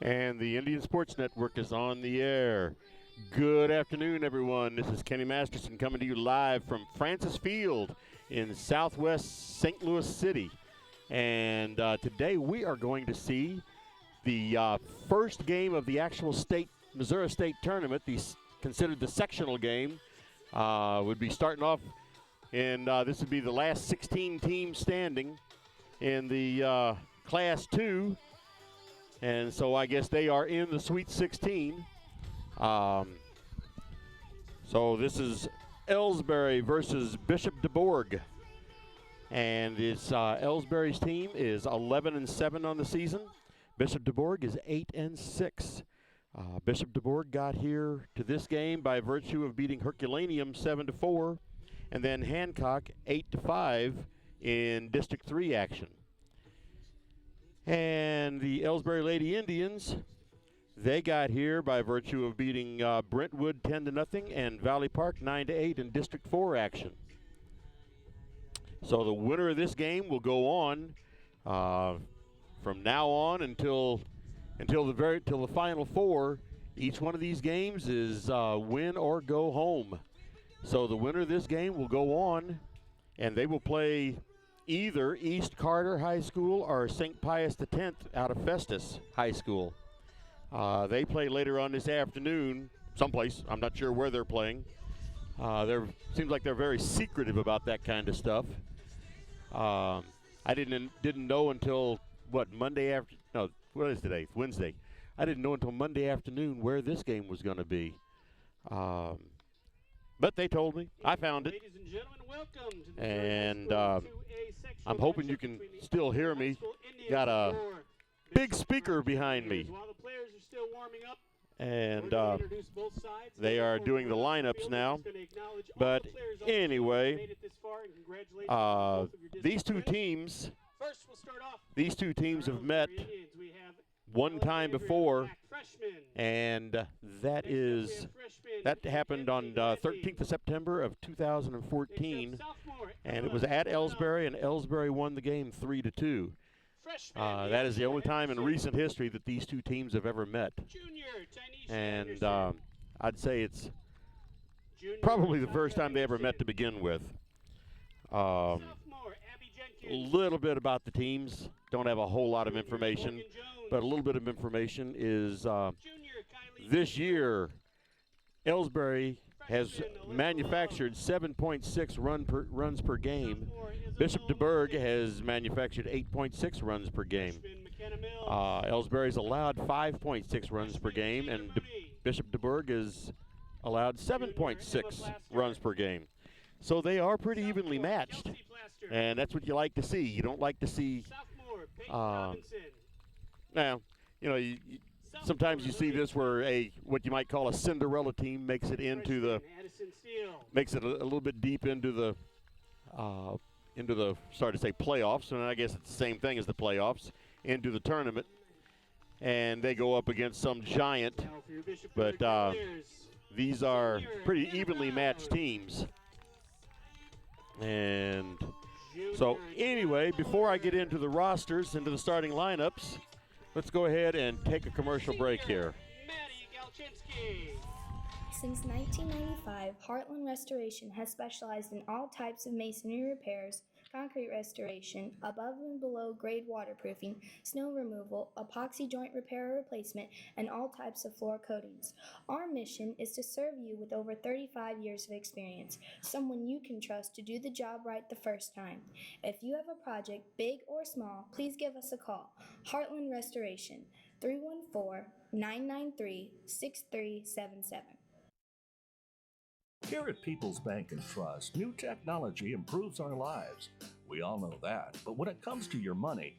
And the Indian Sports Network is on the air. Good afternoon, everyone. This is Kenny Masterson coming to you live from Francis Field in southwest St. Louis City. And today we are going to see the first game of the actual Missouri State tournament, considered the sectional game. Would be starting off, and this would be the last 16 teams standing in the Class 2. And so I guess they are in the Sweet 16. So this is Elsberry versus Bishop DuBourg. And it's Elsberry's team is 11-7 on the season. Bishop DuBourg is 8-6. Bishop DuBourg got here to this game by virtue of beating Herculaneum 7-4, and then Hancock 8-5 in District 3 action. And the Elsberry Lady Indians, they got here by virtue of beating Brentwood 10-0 and Valley Park 9-8 in District 4 action. So the winner of this game will go on from now on until the Final Four. Each one of these games is win or go home. So the winner of this game will go on, and they will play either East Carter High School or St. Pius X out of Festus High School. They play later on this afternoon someplace. I'm not sure where they're playing. Seems like they're very secretive about that kind of stuff. I didn't know until Monday after. No, what is today? Wednesday. I didn't know until Monday afternoon where this game was going to be. But they told me. I found it. Ladies and gentlemen, welcome to the And I'm sectional hoping you matchup can between the still hear me. high school Indians Got a and your big Bishop speaker Cavaliers. behind me. While the players are still warming up, And we're gonna introduce both sides. they are doing the lineups now. But anyway, these two teams First, we'll start off. these two teams have Our met Elsberry Indians. We have one time Alexandria before, Black freshman. and that Next up, we is have freshman that happened on Mackenzie 13th of September of 2014, Next up, sophomore and it Ella was at Sectional. Elsberry, and Elsberry won the game 3-2. Freshman That is the only time in Henderson. recent history that these two teams have ever met, Junior Tanisha and Anderson. I'd say it's Junior probably the Tasha first time they ever met to Anderson. begin with. Sophomore Abby A Jenkins. little bit about the teams. Don't have a whole lot of Junior information, Morgan Jones. but a little bit of information is Junior Kylie this Cooper. year Elsberry has Freshman Alyssa manufactured 7.6 runs per game. Sophomore Isabel Bishop DuBourg Lewis. has manufactured 8.6 runs per game. Freshman McKenna Mills. Elsberry's allowed 5.6 runs per Freshman game, Gina and Marie. Bishop DuBourg is allowed 7.6 Emma Plaster. runs per game. So they are pretty evenly Sophomore matched, Kelsey Plaster. and that's what you like to see. You don't like to see, Sophomore Peyton uh, Robinson. now, you sometimes you see this where what you might call a Cinderella team makes it into the Freshman Addison Steele. makes it a little bit deep into the sorry to say playoffs, and I guess it's the same thing as the playoffs, into the tournament, and they go up against some giant. Now for your Bishop But, Cavaliers. These are Senior pretty Hannah evenly Brown. matched teams. And Junior so Hannah anyway, before I get Brown. into the rosters, into the starting lineups, let's go ahead and take a commercial break here. Maddie Galchinsky. Since 1995, Heartland Restoration has specialized in all types of masonry repairs, concrete restoration, above and below grade waterproofing, snow removal, epoxy joint repair or replacement, and all types of floor coatings. Our mission is to serve you with over 35 years of experience, someone you can trust to do the job right the first time. If you have a project, big or small, please give us a call. Heartland Restoration, 314-993-6377. Here at People's Bank and Trust, new technology improves our lives. We all know that, but when it comes to your money,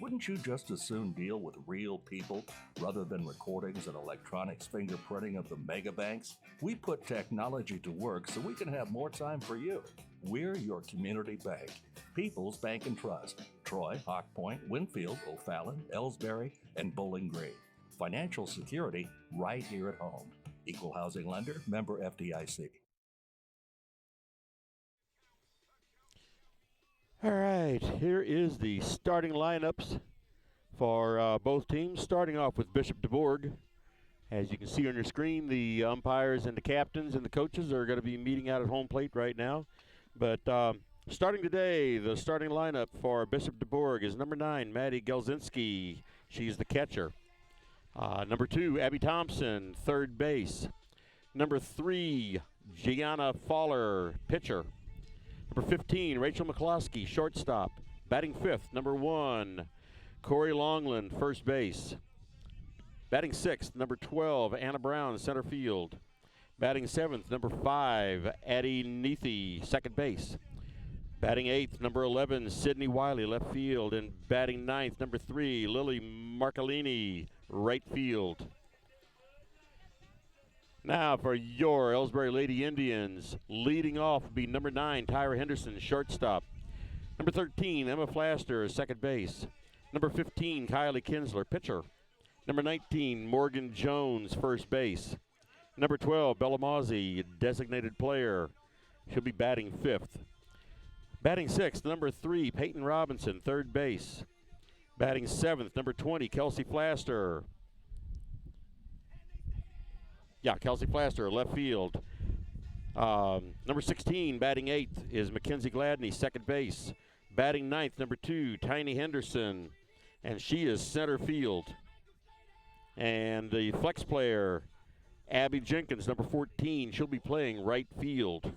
wouldn't you just as soon deal with real people rather than recordings and electronics fingerprinting of the mega banks? We put technology to work so we can have more time for you. We're your community bank. People's Bank and Trust. Troy, Hawk Point, Winfield, O'Fallon, Elsberry, and Bowling Green. Financial security right here at home. Equal housing lender, member FDIC. All right, here is the starting lineups for both teams. Starting off with Bishop DuBourg. As you can see on your screen, the umpires and the captains and the coaches are going to be meeting out at home plate right now. But starting today, the starting lineup for Bishop DuBourg is number 9, Maddie Gelzinski. She's the catcher. Number 2, Abby Thompson, third base. Number 3, Gianna Faller, pitcher. Number 15, Rachel McCloskey, shortstop. Batting 5th, number 1, Corey Longland, first base. Batting 6th, number 12, Anna Brown, center field. Batting 7th, number 5, Addie Neathy, second base. Batting 8th, number 11, Sydney Wiley, left field. And batting 9th, number 3, Lily Marcolini, right field. Now for your Elsberry Lady Indians, leading off will be number 9, Tyra Henderson, shortstop. Number 13, Emma Flaster, second base. Number 15, Kylie Kinsler, pitcher. Number 19, Morgan Jones, first base. Number 12, Bella Mozzie, designated player. She'll be batting 5th. Batting 6th, number 3, Peyton Robinson, third base. Batting 7th, number 20, Kelsey Flaster. Kelsey Flaster, left field. Number 16, batting 8th, is Mackenzie Gladney, second base. Batting 9th, number 2, Tiny Henderson, and she is center field. And the flex player, Abby Jenkins, number 14, she'll be playing right field.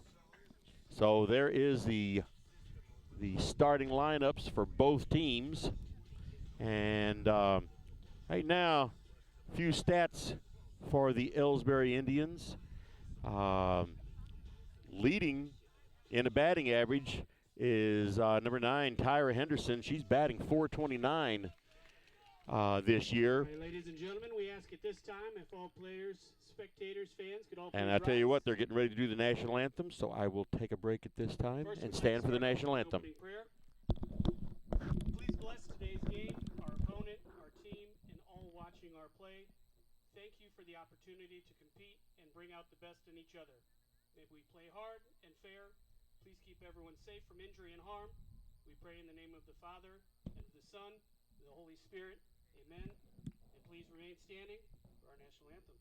So there is the starting lineups for both teams. And right now, a few stats for the Elsberry Indians. Leading in a batting average is number 9, Tyra Henderson. She's batting .429 this year. Hey, ladies and gentlemen, we ask at this time if all players, spectators, fans could all And please I tell you rise. what, they're getting ready to do the national anthem, so I will take a break at this time First, and we'd stand like for to the start national with an anthem. opening prayer. Please bless today's game, our opponent, our team, and all watching our play. Thank you for the opportunity to compete and bring out the best in each other. May we play hard and fair. Please keep everyone safe from injury and harm. We pray in the name of the Father, and of the Son, and the Holy Spirit. Amen. And please remain standing for our national anthem.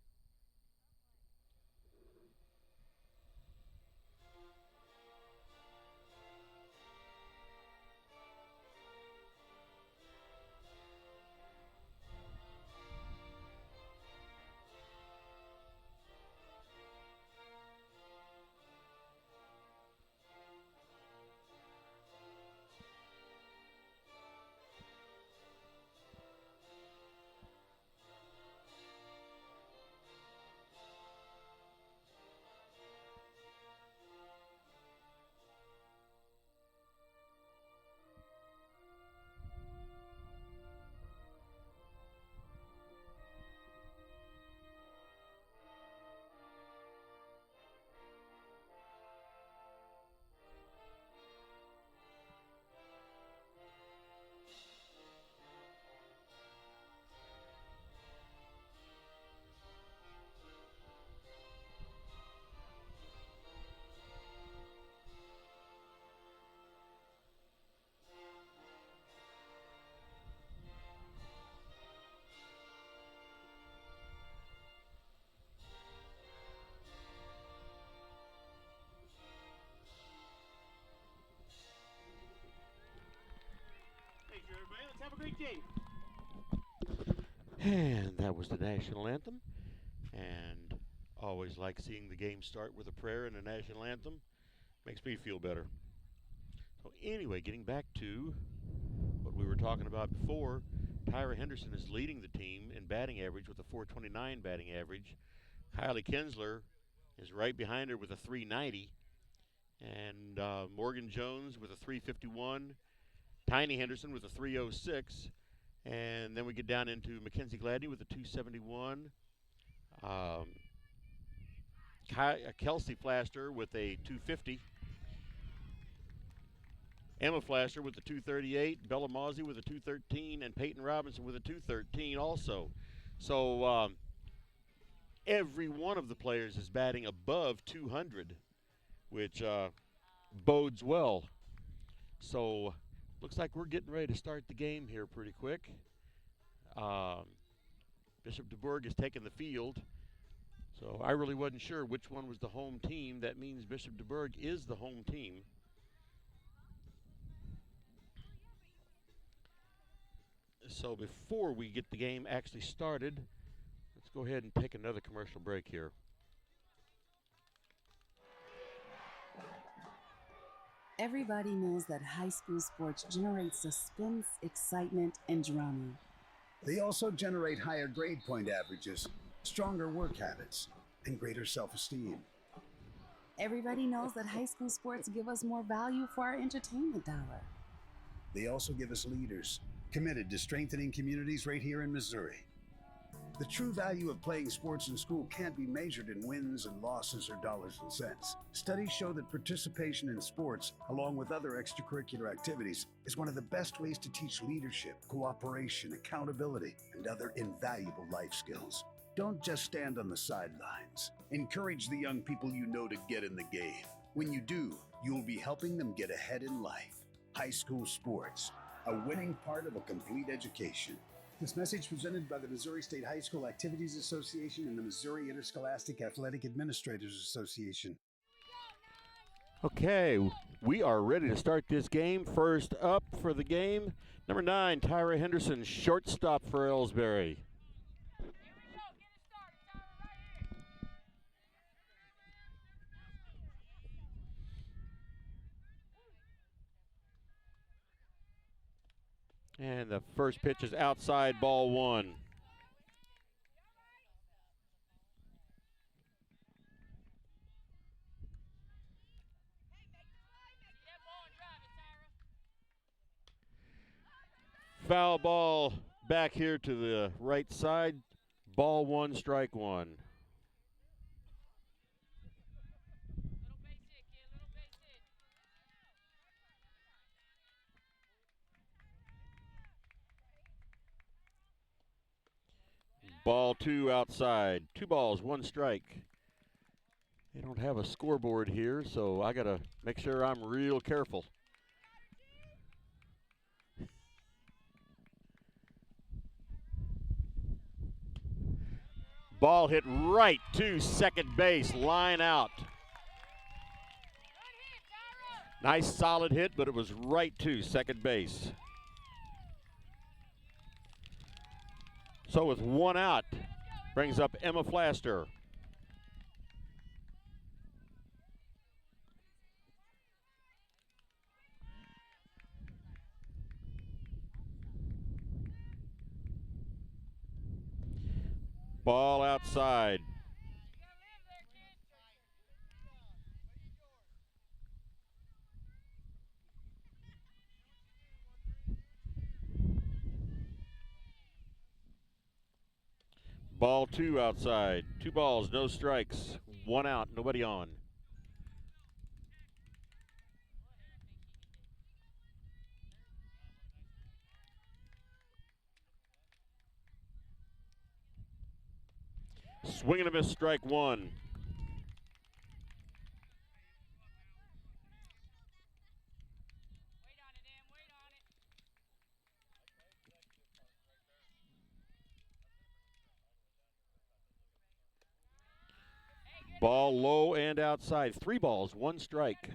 Thank you, everybody. Let's have a great game. And that was the national anthem. And always like seeing the game start with a prayer and a national anthem. Makes me feel better. So anyway, getting back to what we were talking about before, Tyra Henderson is leading the team in batting average with a .429 batting average. Kylie Kinsler is right behind her with a .390. And Morgan Jones with a .351. Tiny Henderson with a .306. And then we get down into Mackenzie Gladney with a .271. Kelsey Flaster with a .250. Emma Flaster with a .238. Bella Mozzie with a .213. And Peyton Robinson with a .213 also. So every one of the players is batting above 200, which bodes well. So looks like we're getting ready to start the game here pretty quick. Bishop DuBourg has taken the field. So I really wasn't sure which one was the home team. That means Bishop DuBourg is the home team. So before we get the game actually started, let's go ahead and take another commercial break here. Everybody knows that high school sports generate suspense, excitement, and drama. They also generate higher grade point averages, stronger work habits, and greater self-esteem. Everybody knows that high school sports give us more value for our entertainment dollar. They also give us leaders committed to strengthening communities right here in Missouri. The true value of playing sports in school can't be measured in wins and losses or dollars and cents. Studies show that participation in sports, along with other extracurricular activities, is one of the best ways to teach leadership, cooperation, accountability, and other invaluable life skills. Don't just stand on the sidelines. Encourage the young people you know to get in the game. When you do, you'll be helping them get ahead in life. High school sports, a winning part of a complete education. This message presented by the Missouri State High School Activities Association and the Missouri Interscholastic Athletic Administrators Association. Okay, we are ready to start this game. First up for the game, number 9, Tyra Henderson, shortstop for Elsberry. And the first pitch is outside, ball 1. Foul ball back here to the right side. Ball 1, strike 1. Ball 2 outside. 2 balls, 1 strike. They don't have a scoreboard here, so I got to make sure I'm real careful. Ball hit right to second base, line out. Nice solid hit, but it was right to second base. So with 1 out, brings up Emma Flaster. Ball outside. Ball 2 outside. 2 balls, no strikes. 1 out, nobody on. Swing and a miss, strike 1. Ball low and outside. 3 balls, 1 strike.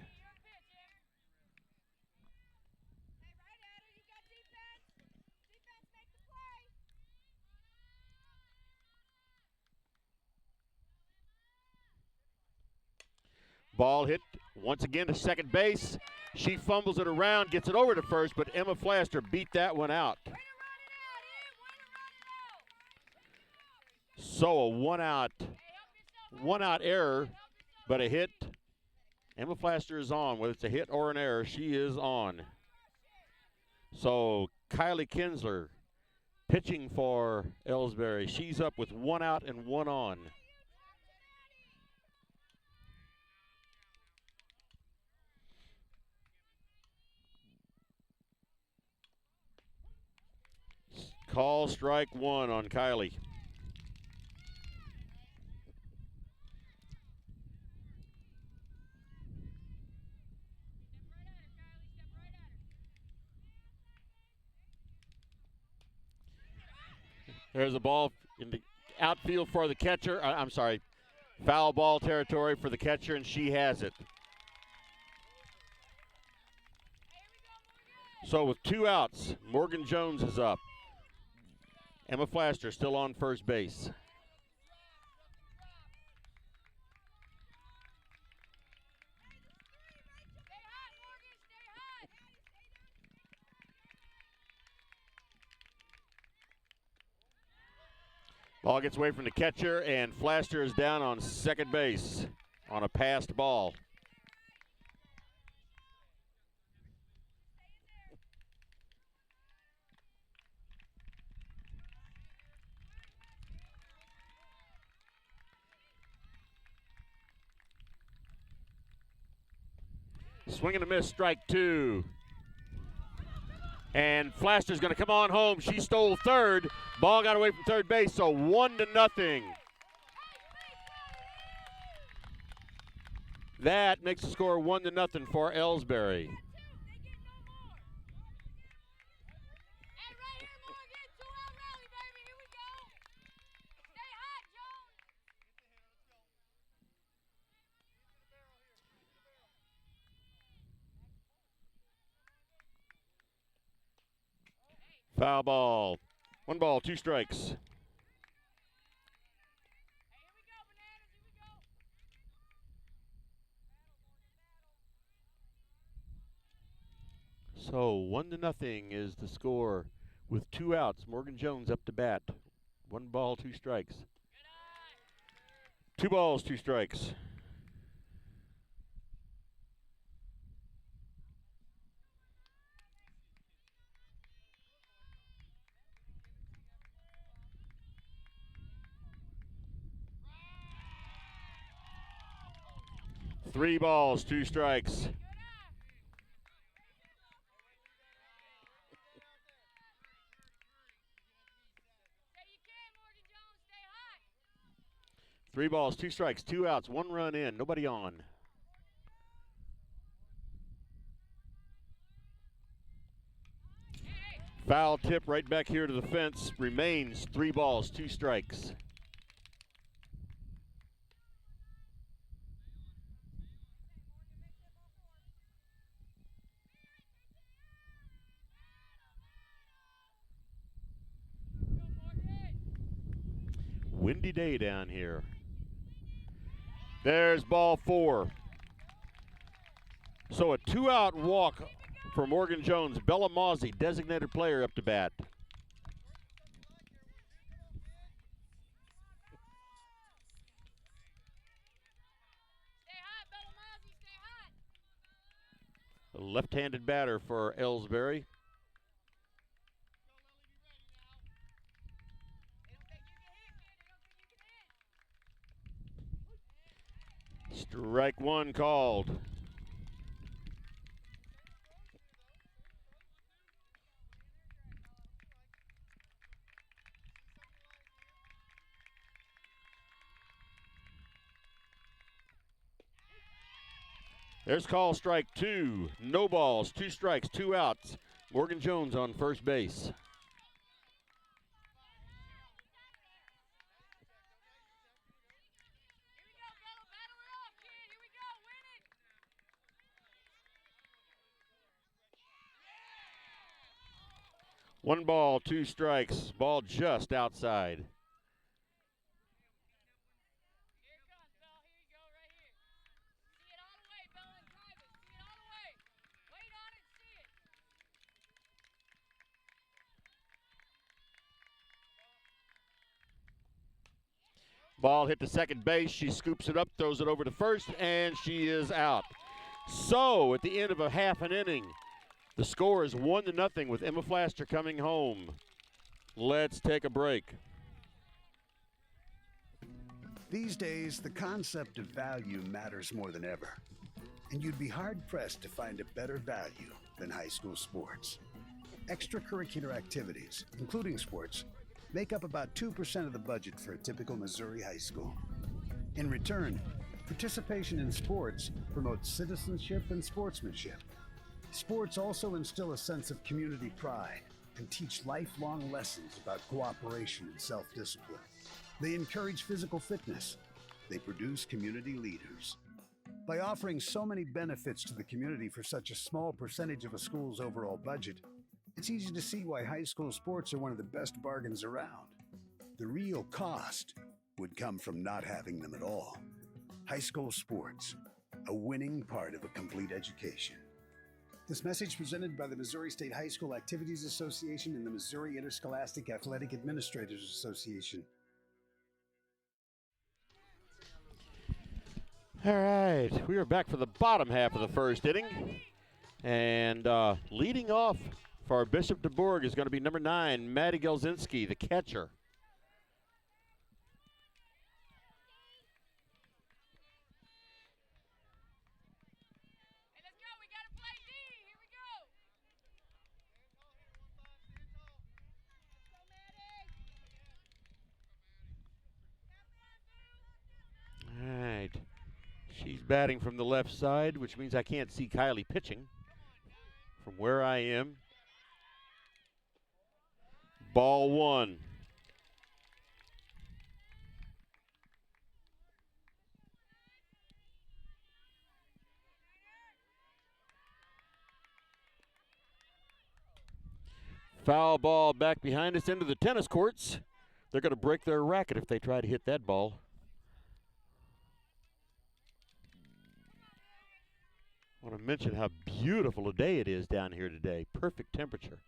Ball hit once again to second base. She fumbles it around, gets it over to first, but Emma Flaster beat that one out. So a one out error, but a hit. Emma Flaster is on. Whether it's a hit or an error, she is on. So Kylie Kinsler pitching for Elsberry. She's up with 1 out and 1 on. Call strike 1 on Kylie. There's a ball in the outfield for the catcher. I'm sorry, foul ball territory for the catcher, and she has it. So with 2 outs, Morgan Jones is up. Emma Flaster still on first base. Ball gets away from the catcher, and Flaster is down on second base on a passed ball. Swing and a miss, strike 2. And Flaster's going to come on home. She stole third. Ball got away from third base, so 1-0. That makes the score 1-0 for Elsberry. Foul ball. 1 ball, 2 strikes. So 1-0 is the score with 2 outs. Morgan Jones up to bat. 1 ball, 2 strikes. 2 balls, 2 strikes. Three balls, 2 strikes. Three balls, 2 strikes, 2 outs, 1 run in, nobody on. Foul tip right back here to the fence. Remains 3 balls, 2 strikes. Windy day down here. There's ball 4. So a 2-out walk for Morgan Jones. Bella Mozzie, designated player, up to bat. A left-handed batter for Elsberry. Strike 1 called. There's call strike 2. No balls, 2 strikes, 2 outs. Morgan Jones on first base. One ball, 2 strikes. Ball just outside. Ball hit to second base. She scoops it up, throws it over to first, and she is out. So at the end of a half an inning, the score is 1-0 with Emma Flaster coming home. Let's take a break. These days, the concept of value matters more than ever. And you'd be hard-pressed to find a better value than high school sports. Extracurricular activities, including sports, make up about 2% of the budget for a typical Missouri high school. In return, participation in sports promotes citizenship and sportsmanship. Sports also instill a sense of community pride, and teach lifelong lessons about cooperation and self-discipline. They encourage physical fitness. They produce community leaders. By offering so many benefits to the community for such a small percentage of a school's overall budget, it's easy to see why high school sports are one of the best bargains around. The real cost would come from not having them at all. High school sports, a winning part of a complete education. This message presented by the Missouri State High School Activities Association and the Missouri Interscholastic Athletic Administrators Association. All right, we are back for the bottom half of the first inning. And leading off for our Bishop DuBourg is going to be number 9, Maddie Gelzinski, the catcher. All right, she's batting from the left side, which means I can't see Kylie pitching from where I am. Ball 1. Foul ball back behind us into the tennis courts. They're going to break their racket if they try to hit that ball. I want to mention how beautiful a day it is down here today. Perfect temperature.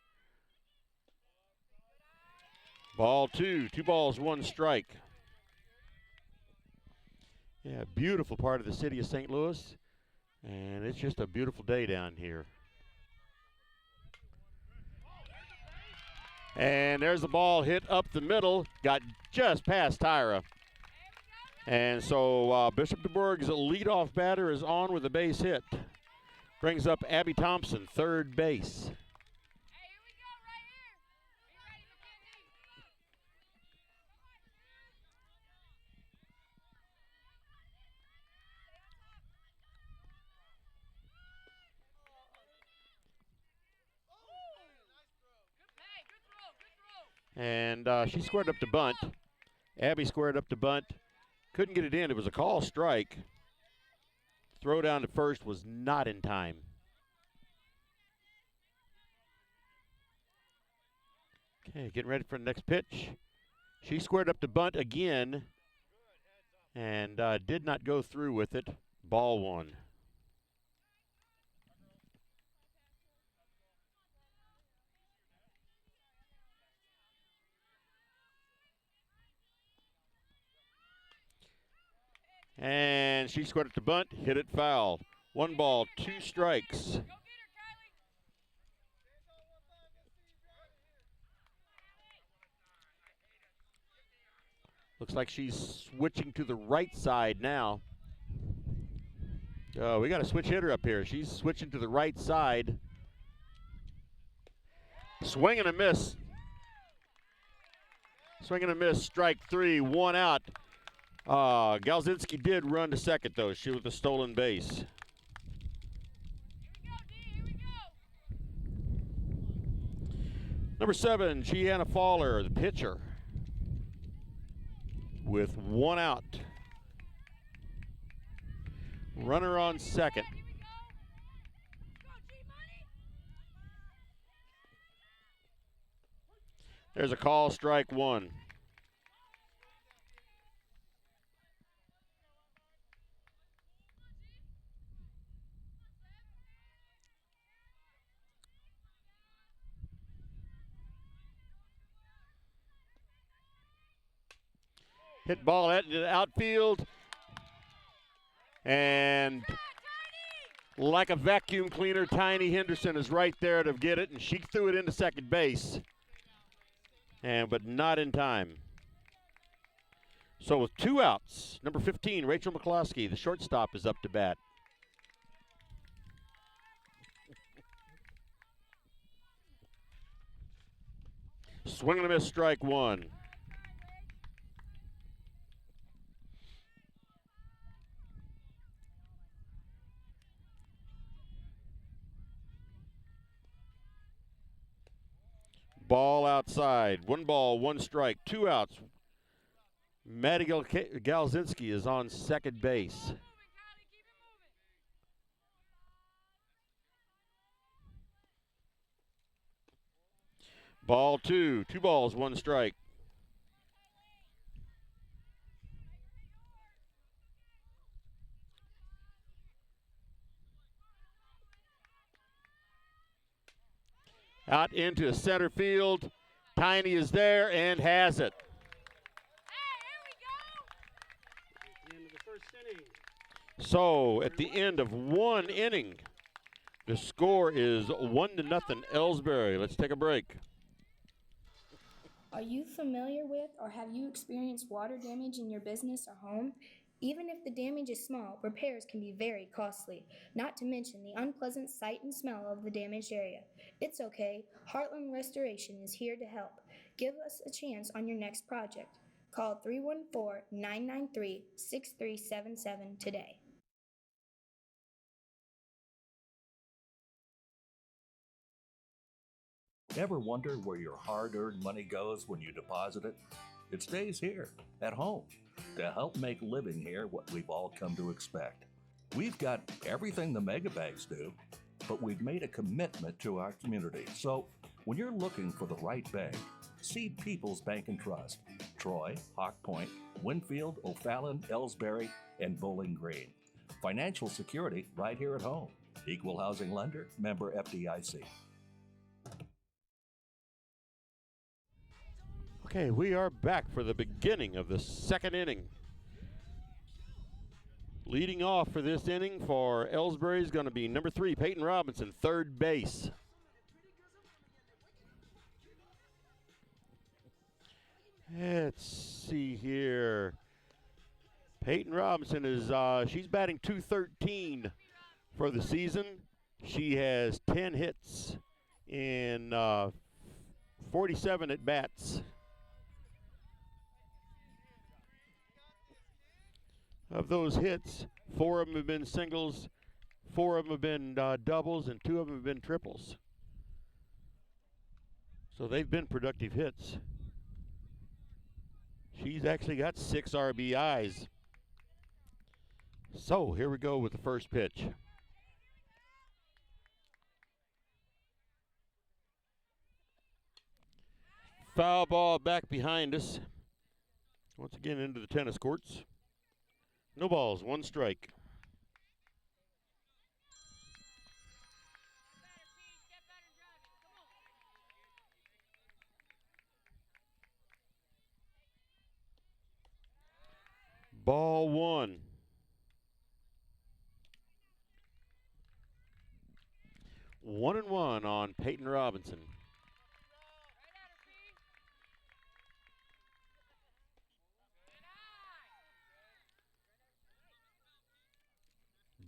Ball 2. 2 balls, 1 strike. Yeah, beautiful part of the city of St. Louis. And it's just a beautiful day down here. And there's the ball hit up the middle. Got just past Tyra. And so Bishop DuBourg's leadoff batter is on with a base hit. Brings up Abby Thompson, third base. And she squared up to bunt. Abby squared up to bunt. Couldn't get it in. It was a call strike. Throw down to first was not in time. Okay, getting ready for the next pitch. She squared up to bunt again and did not go through with it. Ball 1. And she squared it to bunt, hit it foul. 1 ball, 2 strikes. Looks like she's switching to the right side now. Oh, we got a switch hitter up here. She's switching to the right side. Swing and a miss. Swing and a miss, strike 3, 1 out. Galzinski did run to second, though. She was the stolen base. Number 7, Gianna Fowler, the pitcher, with 1 out. Runner on second. There's a call, strike 1. Hit ball into the outfield. And like a vacuum cleaner, Tiny Henderson is right there to get it, and she threw it into second base. But not in time. So with 2 outs, number 15, Rachel McCloskey, the shortstop, is up to bat. Swing and a miss, strike 1. Ball outside. 1 ball, 1 strike, 2 outs. Matty Galzinski is on second base. Ball 2. 2 balls, 1 strike. Out into center field. Tiny is there and has it. At the end of the first inning. So at the end of 1 inning, the score is 1-0 Elsberry. Let's take a break. Are you familiar with or have you experienced water damage in your business or home? Even if the damage is small, repairs can be very costly, not to mention the unpleasant sight and smell of the damaged area. It's okay, Heartland Restoration is here to help. Give us a chance on your next project. Call 314-993-6377 today. Ever wonder where your hard-earned money goes when you deposit it? It stays here, at home, to help make living here what we've all come to expect. We've got everything the mega banks do, but we've made a commitment to our community. So when you're looking for the right bank, see People's Bank and Trust, Troy, Hawk Point, Winfield, O'Fallon, Elsberry, and Bowling Green. Financial security right here at home. Equal housing lender, member FDIC. Okay, we are back for the beginning of the second inning. Leading off for this inning for Elsberry is going to be number 3, Peyton Robinson, third base. Let's see here. Peyton Robinson is she's batting .213 for the season. She has 10 hits in 47 at bats. Of those hits, 4 of them have been singles, 4 of them have been doubles, and 2 of them have been triples. So they've been productive hits. She's actually got 6 RBIs. So here we go with the first pitch. Foul ball back behind us. Once again into the tennis courts. No balls, 1 strike. Ball 1. 1-1 on Peyton Robinson.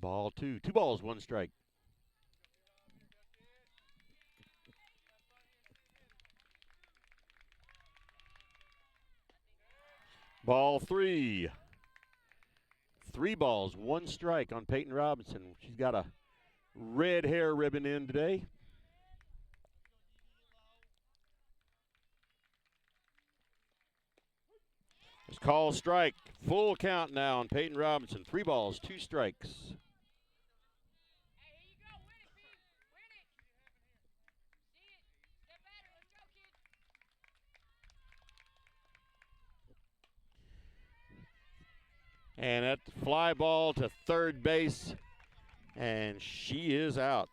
Ball 2. 2 balls, 1 strike. Ball 3. 3 balls, 1 strike on Peyton Robinson. She's got a red hair ribbon in today. It's called strike. Full count now on Peyton Robinson. 3 balls, 2 strikes. And that fly ball to third base, and she is out.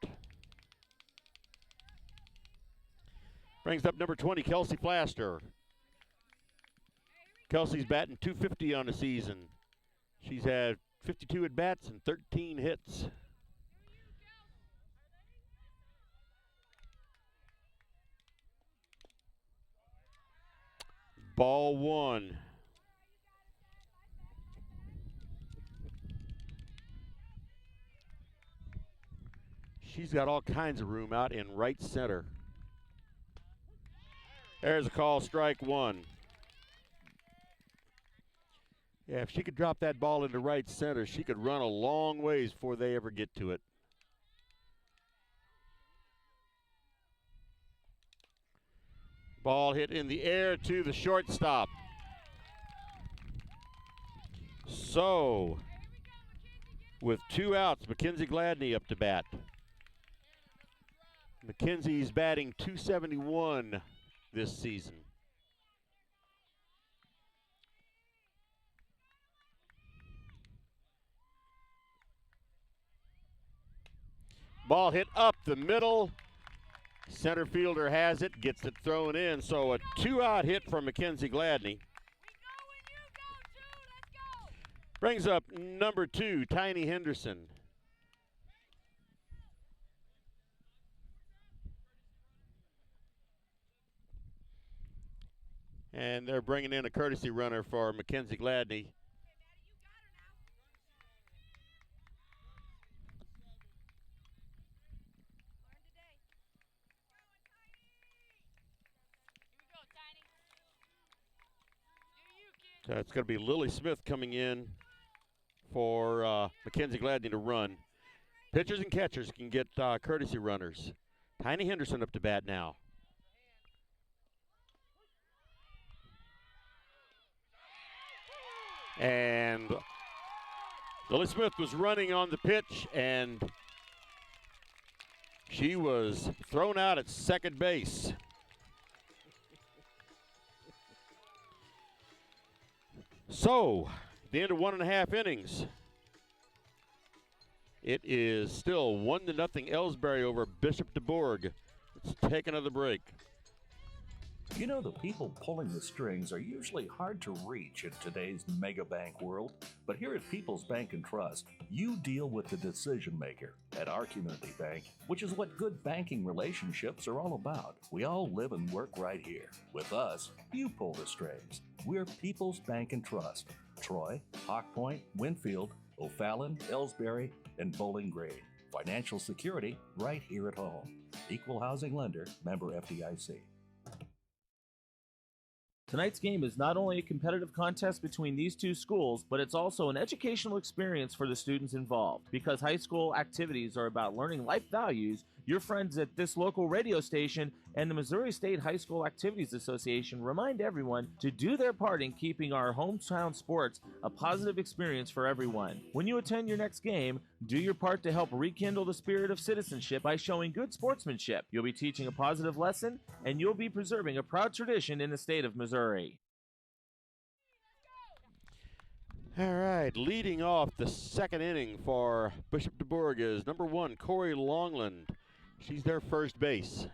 Brings up number 20, Kelsey Flaster. Kelsey's batting .250 on the season. She's had 52 at-bats and 13 hits. Ball 1. She's got all kinds of room out in right center. There's a call, strike 1. Yeah, if she could drop that ball into right center, she could run a long ways before they ever get to it. Ball hit in the air to the shortstop. So, with 2 outs, Mackenzie Gladney up to bat. Mackenzie's batting .271 this season. Ball hit up the middle. Center fielder has it, gets it thrown in. So a 2-out hit from Mackenzie Gladney. Brings up number 2, Tiny Henderson. And they're bringing in a courtesy runner for Mackenzie Gladney. So it's going to be Lily Smith coming in for Mackenzie Gladney to run. Pitchers and catchers can get courtesy runners. Tiny Henderson up to bat now. And Lily Smith was running on the pitch, and she was thrown out at second base. So, the end of 1.5 innings. It is still 1-0 Elsberry over Bishop DuBourg. Let's take another break. You know, the people pulling the strings are usually hard to reach in today's mega bank world, but here at People's Bank and Trust, you deal with the decision maker at our community bank, which is what good banking relationships are all about. We all live and work right here. With us, you pull the strings. We're People's Bank and Trust. Troy, Hawk Point, Winfield, O'Fallon, Elsberry, and Bowling Green. Financial security right here at home. Equal housing lender, member FDIC. Tonight's game is not only a competitive contest between these two schools, but it's also an educational experience for the students involved. Because high school activities are about learning life values, your friends at this local radio station and the Missouri State High School Activities Association remind everyone to do their part in keeping our hometown sports a positive experience for everyone. When you attend your next game, do your part to help rekindle the spirit of citizenship by showing good sportsmanship. You'll be teaching a positive lesson, and you'll be preserving a proud tradition in the state of Missouri. All right, leading off the second inning for Bishop DuBourg is number 1, Corey Longland. She's their first base.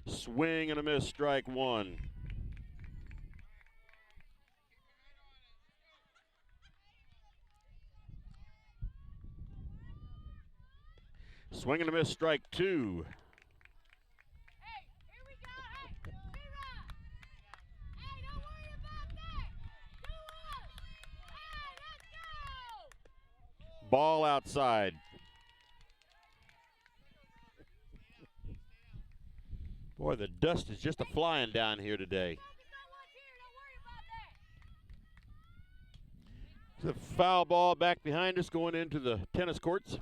Swing and a miss, strike 1. Swing and a miss, strike 2. Ball outside. Boy, the dust is just a-flying down here today. The foul ball back behind us going into the tennis courts.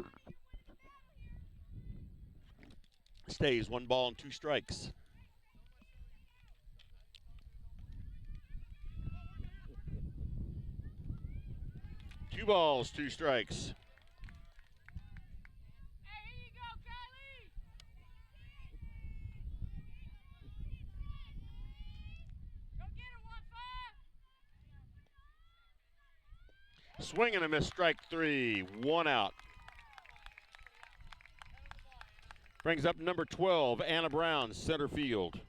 Stays 1 ball and 2 strikes. Two balls, 2 strikes. Swing and a miss, strike 3, 1 out. Brings up number 12, Anna Brown, center field.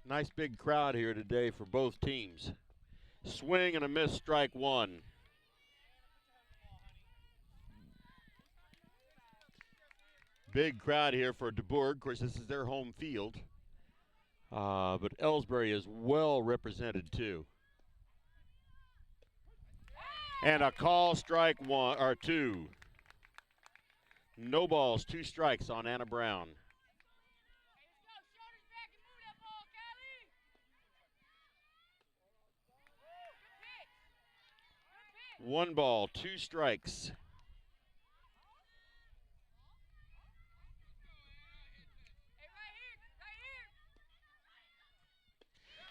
Nice big crowd here today for both teams. Swing and a miss, strike 1. Big crowd here for DuBourg. Of course, this is their home field. But Elsberry is well represented too. And a call, strike 1 or 2. No balls, 2 strikes on Anna Brown. 1 ball, 2 strikes.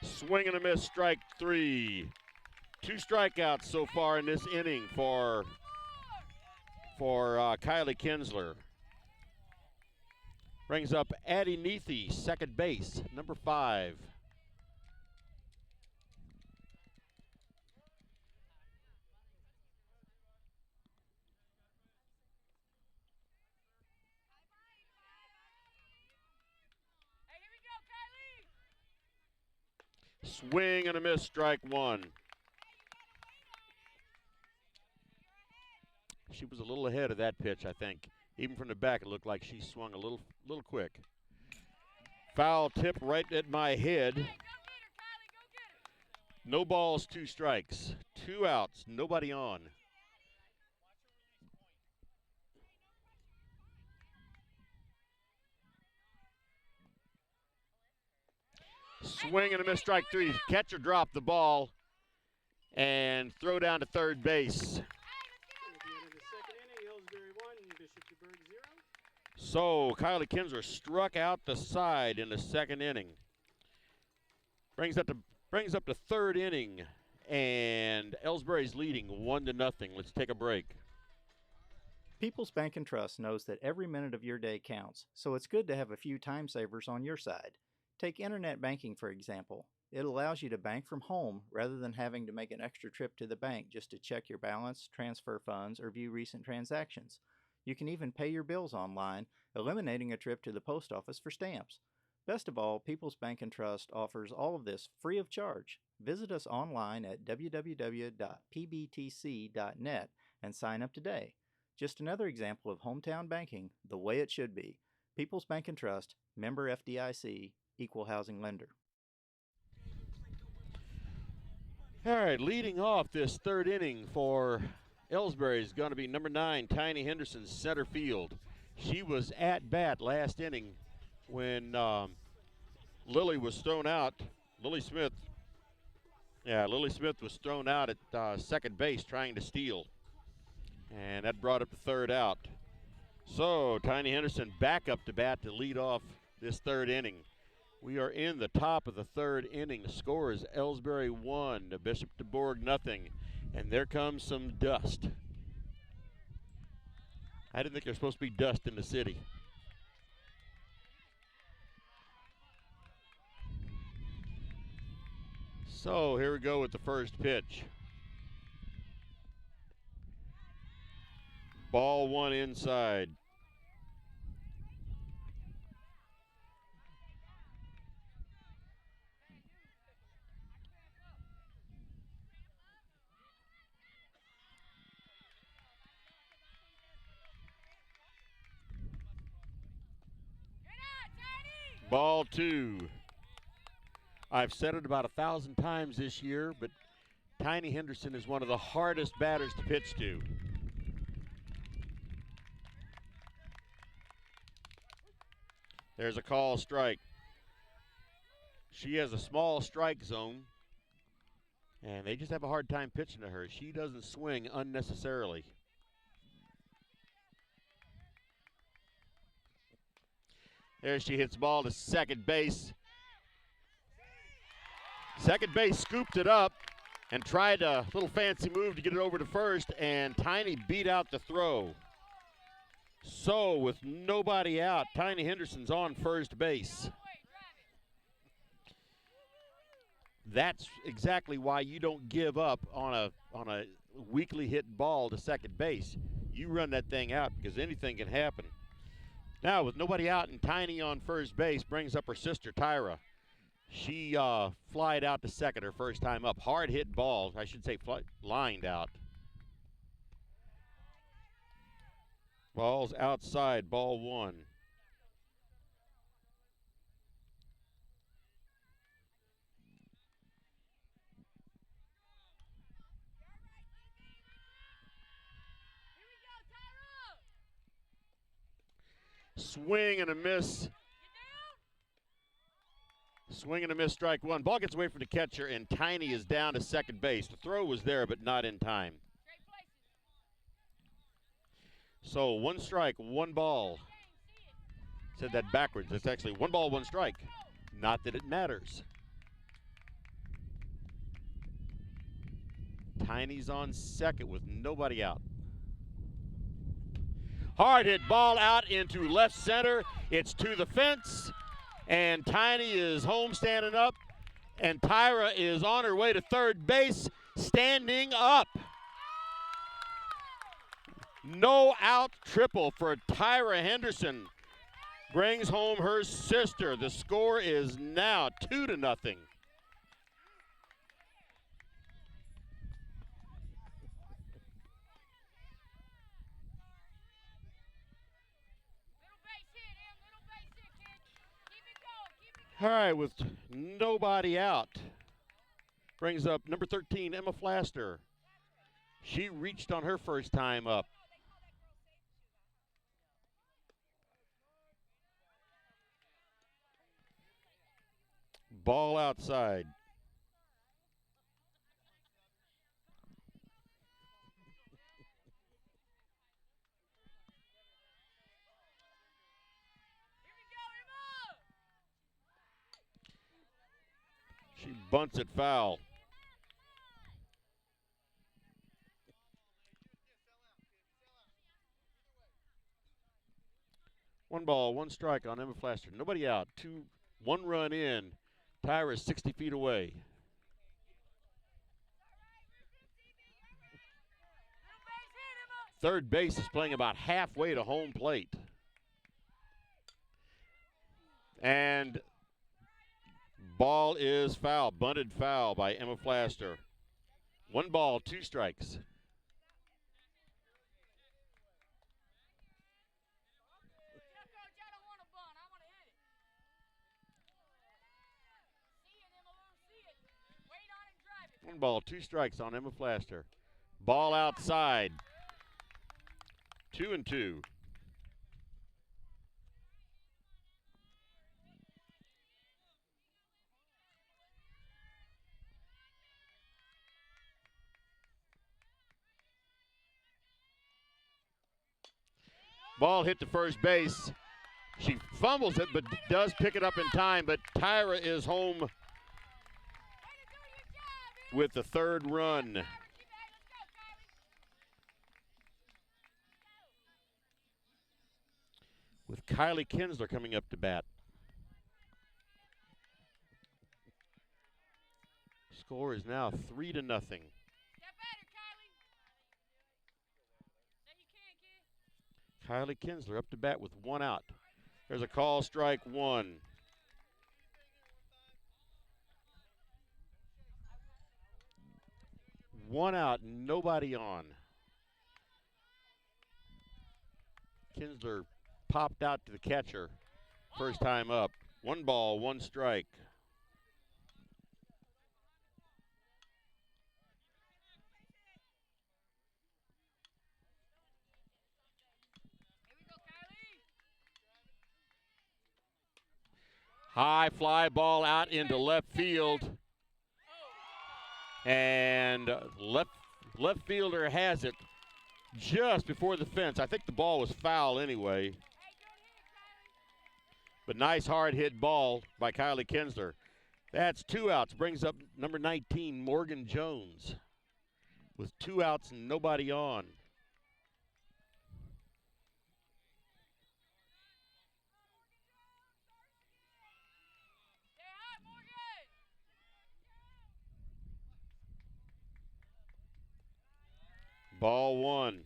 Swing and a miss, strike 3. 2 strikeouts so far in this inning for Kylie Kinsler. Brings up Addie Neathy, second base, number 5. Swing and a miss, strike 1. She was a little ahead of that pitch, I think. Even from the back, it looked like she swung a little quick. Foul tip right at my head. No balls, 2 strikes. 2 outs, nobody on. Swing and a miss, strike 3. Catcher dropped the ball and throw down to third base. So Kylie Kinsler struck out the side in the second inning. Brings up the third inning, and Elsberry's leading 1-0. Let's take a break. People's Bank and Trust knows that every minute of your day counts, so it's good to have a few time savers on your side. Take internet banking, for example. It allows you to bank from home rather than having to make an extra trip to the bank just to check your balance, transfer funds, or view recent transactions. You can even pay your bills online, eliminating a trip to the post office for stamps. Best of all, People's Bank and Trust offers all of this free of charge. Visit us online at www.pbtc.net and sign up today. Just another example of hometown banking the way it should be. People's Bank and Trust, member FDIC, equal housing lender. All right, leading off this third inning for Elsberry is going to be number 9, Tiny Henderson, center field. She was at bat last inning when Lily was thrown out. Lily Smith was thrown out at second base trying to steal. And that brought up the third out. So Tiny Henderson back up to bat to lead off this third inning. We are in the top of the third inning. The score is Elsberry 1, Bishop DuBourg 0. And there comes some dust. I didn't think there's supposed to be dust in the city. So here we go with the first pitch. Ball 1 inside. Ball 2. I've said it about 1,000 times this year, but Tiny Henderson is one of the hardest batters to pitch to. There's a call strike. She has a small strike zone, and they just have a hard time pitching to her. She doesn't swing unnecessarily. There she hits the ball to second base. Second base scooped it up and tried a little fancy move to get it over to first, and Tiny beat out the throw. So with nobody out, Tiny Henderson's on first base. That's exactly why you don't give up on a weakly hit ball to second base. You run that thing out because anything can happen. Now with nobody out and Tiny on first base, brings up her sister Tyra. She flied out to second her first time up. Hard hit ball, I should say lined out. Ball's outside, ball 1. Swing and a miss. Swing and a miss, strike 1. Ball gets away from the catcher, and Tiny is down to second base. The throw was there, but not in time. So 1 strike, 1 ball. Said that backwards. It's actually 1 ball, 1 strike. Not that it matters. Tiny's on second with nobody out. Hard hit ball out into left center. It's to the fence. And Tiny is home standing up. And Tyra is on her way to third base, standing up. No out triple for Tyra Henderson. Brings home her sister. The score is now 2-0. All right, with nobody out, brings up number 13, Emma Flaster. She reached on her first time up. Ball outside. She bunts it foul. One ball, 1 strike on Emma Flaster. Nobody out. 1 run in. Tyra is 60 feet away. Third base is playing about halfway to home plate. And ball is foul. Bunted foul by Emma Flaster. 1 ball, 2 strikes. One ball, 2 strikes on Emma Flaster. Ball outside. 2-2. Ball hit to first base. She fumbles it, but does pick it up in time. But Tyra is home with the 3rd run. With Kylie Kinsler coming up to bat. Score is now 3-0. Kylie Kinsler up to bat with 1 out. There's a call, strike 1. One out, nobody on. Kinsler popped out to the catcher. First time up. 1 ball, 1 strike. High fly ball out into left field. And left fielder has it just before the fence. I think the ball was foul anyway. But nice hard hit ball by Kylie Kinsler. That's 2 outs. Brings up number 19, Morgan Jones. With 2 outs and nobody on. Ball 1.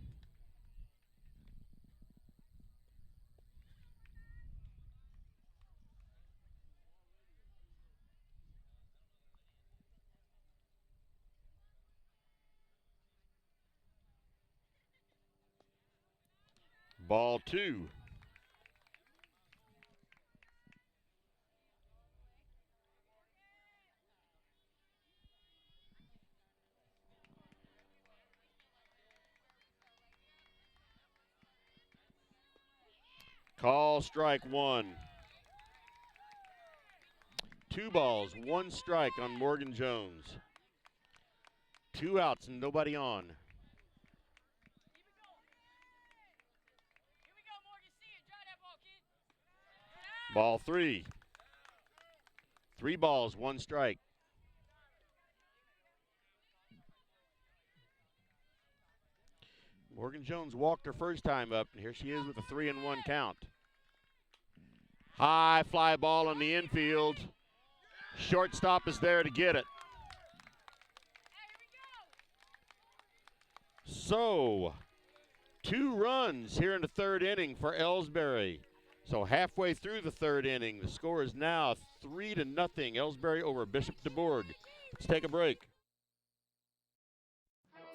Ball 2. Call, strike 1. 2 balls, 1 strike on Morgan Jones. 2 outs and nobody on. Ball 3. 3 balls, 1 strike. Morgan Jones walked her first time up, and here she is with a 3-1 count. High fly ball in the infield. Shortstop is there to get it. So, 2 runs here in the 3rd inning for Elsberry. So halfway through the 3rd inning, the score is now 3-0. Elsberry over Bishop DuBourg. Let's take a break.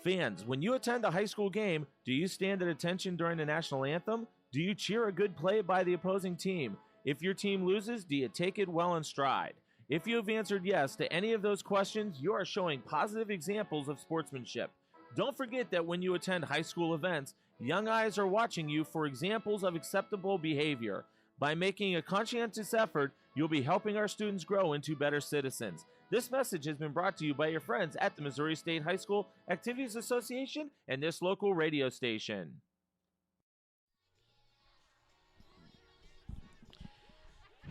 Fans, when you attend a high school game, do you stand at attention during the national anthem? Do you cheer a good play by the opposing team? If your team loses, do you take it well in stride? If you have answered yes to any of those questions, you are showing positive examples of sportsmanship. Don't forget that when you attend high school events, young eyes are watching you for examples of acceptable behavior. By making a conscientious effort, you'll be helping our students grow into better citizens. This message has been brought to you by your friends at the Missouri State High School Activities Association and this local radio station.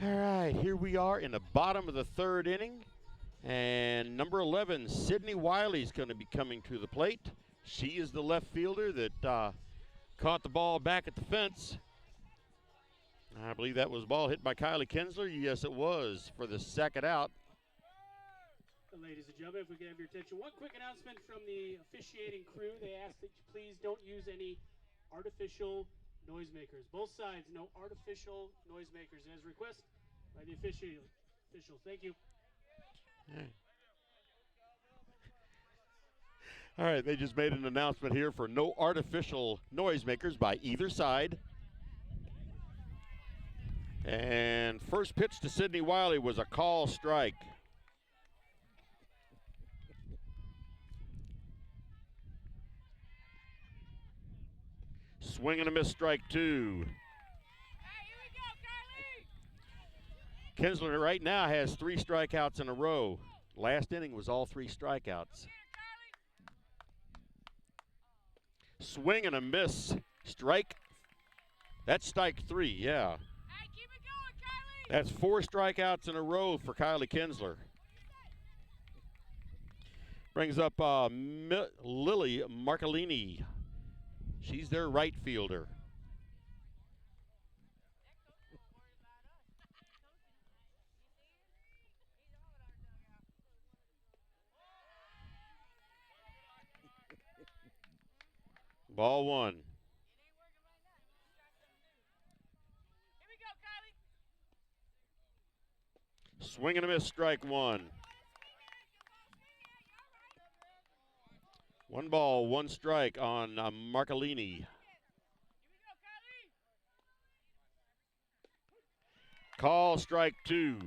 All right, here we are in the bottom of the 3rd inning. And number 11, Sydney Wiley is going to be coming to the plate. She is the left fielder that caught the ball back at the fence. I believe that was a ball hit by Kylie Kinsler. Yes, it was for the 2nd out. Ladies and gentlemen, if we can have your attention. One quick announcement from the officiating crew. They ask that you please don't use any artificial noisemakers. Both sides, no artificial noisemakers, as requested by the officials. Thank you. All right, they just made an announcement here for no artificial noisemakers by either side. And first pitch to Sydney Wiley was a call strike. Swing and a miss, strike 2. Kinsler right now has 3 strikeouts in a row. Last inning was all 3 strikeouts. Swing and a miss, strike. That's strike 3, yeah. That's 4 strikeouts in a row for Kylie Kinsler. Brings up Lily Marcolini. She's their right fielder. Ball 1. Swing and a miss, strike 1. 1 ball, 1 strike on Marcolini. Call strike 2.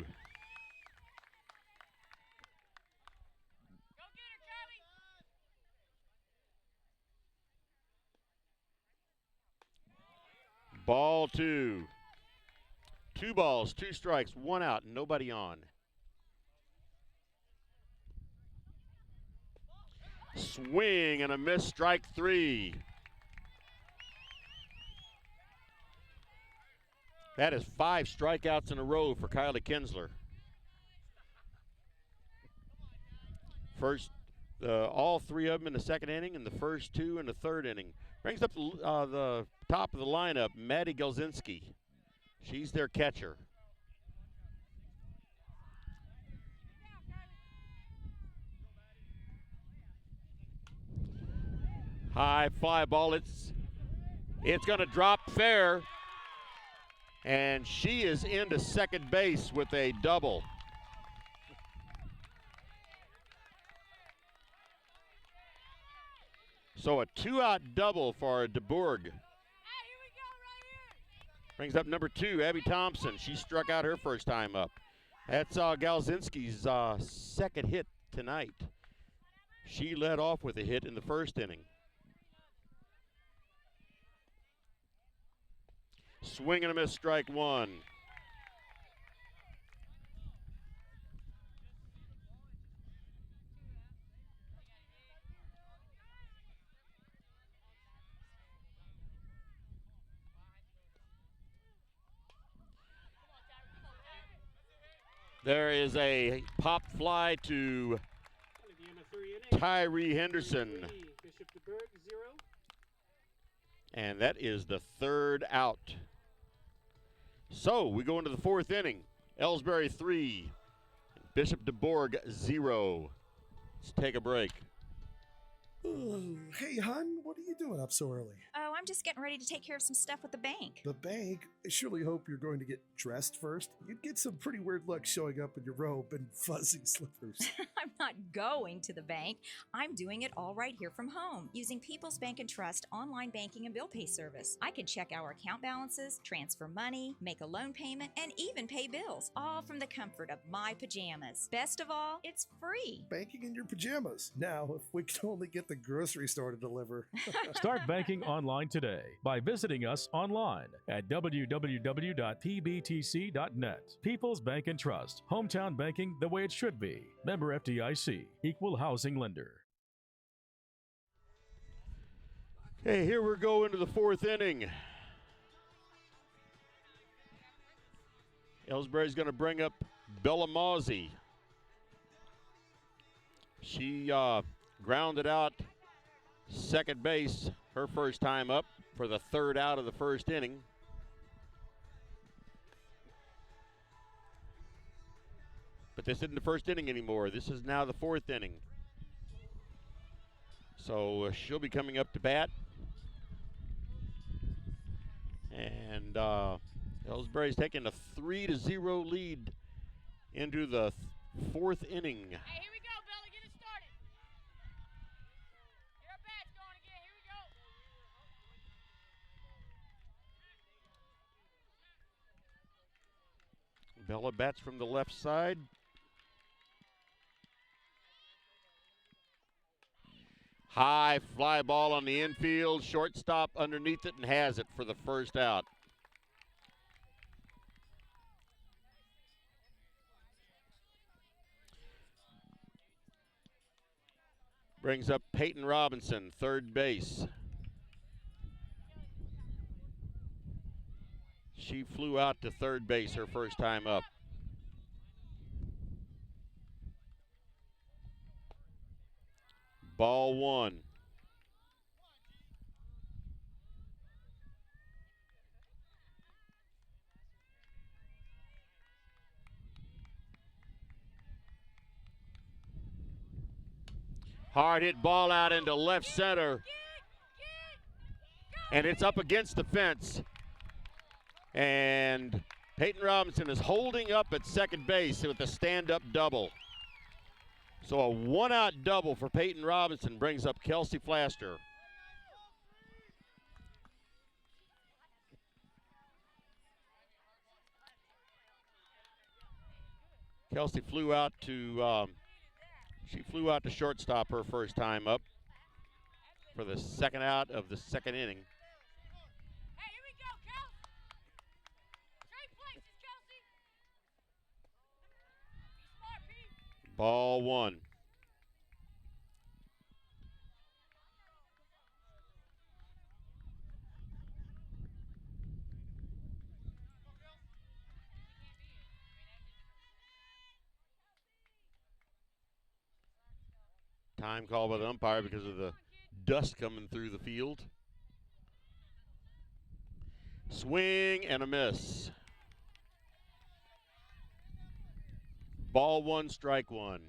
Ball 2. 2 balls, 2 strikes, 1 out, nobody on. Swing and a miss, strike 3. That is 5 strikeouts in a row for Kylie Kinsler. First, all 3 of them in the 2nd inning and the first 2 in the 3rd inning. Brings up the top of the lineup, Maddie Gelzinski. She's their catcher. High fly ball, it's going to drop fair. And she is into second base with a double. So a 2-out double for DuBourg. Brings up number 2, Abby Thompson. She struck out her first time up. That's Galzinski's 2nd hit tonight. She led off with a hit in the 1st inning. Swing and a miss, strike 1. There is a pop fly to Tyree Henderson. Bishop DuBourg, 0. And that is the third out. So we go into the fourth inning. Elsberry 3, Bishop DuBourg 0. Let's take a break. Hey, hon, what are you doing up so early? Oh, I'm just getting ready to take care of some stuff with the bank. The bank? I surely hope you're going to get dressed first. You'd get some pretty weird luck showing up in your robe and fuzzy slippers. I'm not going to the bank. I'm doing it all right here from home, using People's Bank and Trust online banking and bill pay service. I can check our account balances, transfer money, make a loan payment, and even pay bills, all from the comfort of my pajamas. Best of all, it's free. Banking in your pajamas. Now, if we could only get the grocery store to deliver. Start banking online today by visiting us online at www.pbtc.net. People's Bank and Trust. Hometown banking the way it should be. Member FDIC. Equal housing lender. Okay, here we go into the fourth inning. Elsberry's going to bring up Bella Mozzie. She grounded out second base her first time up for the third out of the first inning. But this isn't the first inning anymore. This is now the fourth inning. So she'll be coming up to bat. And Elsberry's taking a 3-0 lead into the fourth inning. Hey, here we go, Bella. Get it started. Here our bat's going again. Here we go. Bella bats from the left side. High fly ball on the infield. Shortstop underneath it and has it for the first out. Brings up Peyton Robinson, third base. She flew out to third base her first time up. Ball one. Hard hit ball out into left center. And it's up against the fence. And Peyton Robinson is holding up at second base with a stand-up double. So a one-out double for Peyton Robinson brings up Kelsey Flaster. Kelsey flew out to shortstop her first time up for the second out of the second inning. Hey, here we go, Kelsey. Trade places, Kelsey. Be smart, Pete. Ball one. Time called by the umpire because of the dust coming through the field. Swing and a miss. Ball one, strike one.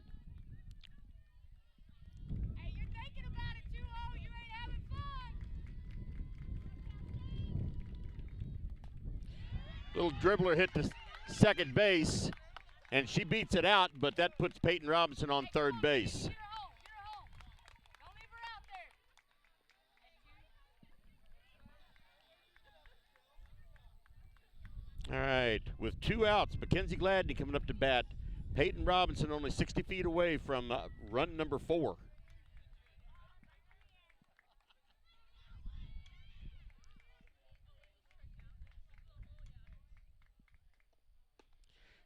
Hey, you're thinking about it too, oh, you ain't having fun. Little dribbler hit to second base, and she beats it out, but that puts Peyton Robinson on third base. All right, with two outs, Mackenzie Gladney coming up to bat. Peyton Robinson only 60 feet away from run number 4.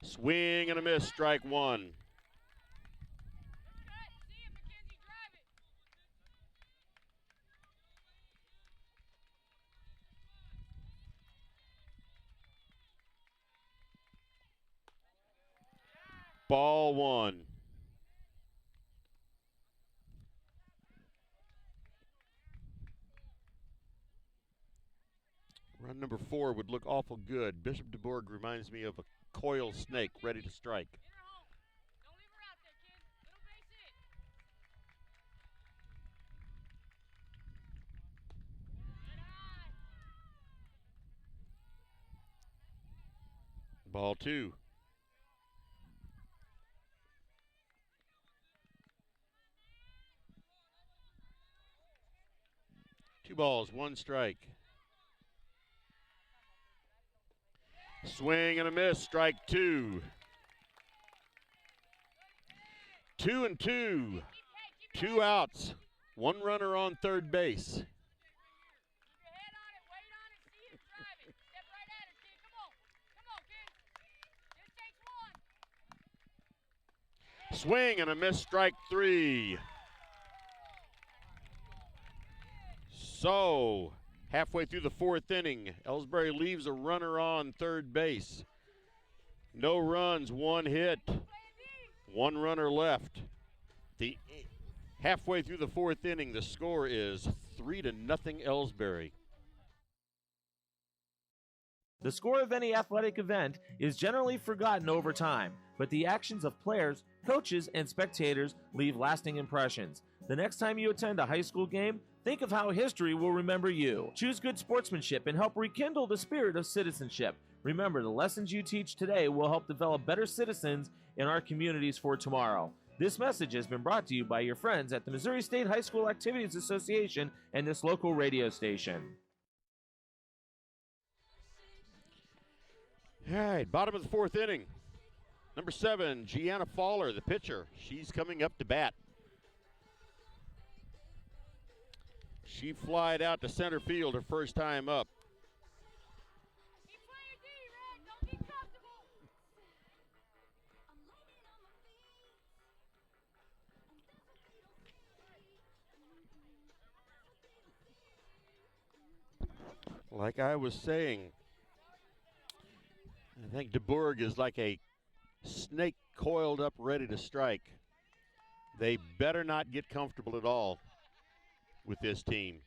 Swing and a miss, strike one. Ball one. Run number 4 would look awful good. Bishop DuBourg reminds me of a coil snake ready to strike. Ball 2. Two balls, one strike. Swing and a miss, strike 2. 2-2. 2 outs. One runner on third base. Swing and a miss, strike 3. So, halfway through the 4th inning, Elsberry leaves a runner on third base. No runs, 1 hit, 1 runner left. Halfway through the 4th inning, the score is 3-0 Elsberry. The score of any athletic event is generally forgotten over time, but the actions of players, coaches, and spectators leave lasting impressions. The next time you attend a high school game, think of how history will remember you. Choose good sportsmanship and help rekindle the spirit of citizenship. Remember, the lessons you teach today will help develop better citizens in our communities for tomorrow. This message has been brought to you by your friends at the Missouri State High School Activities Association and this local radio station. All right, bottom of the 4th inning. Number 7, Gianna Fowler, the pitcher. She's coming up to bat. She flied out to center field her first time up. Like I was saying, I think DuBourg is like a snake coiled up ready to strike. They better not get comfortable at all with this team.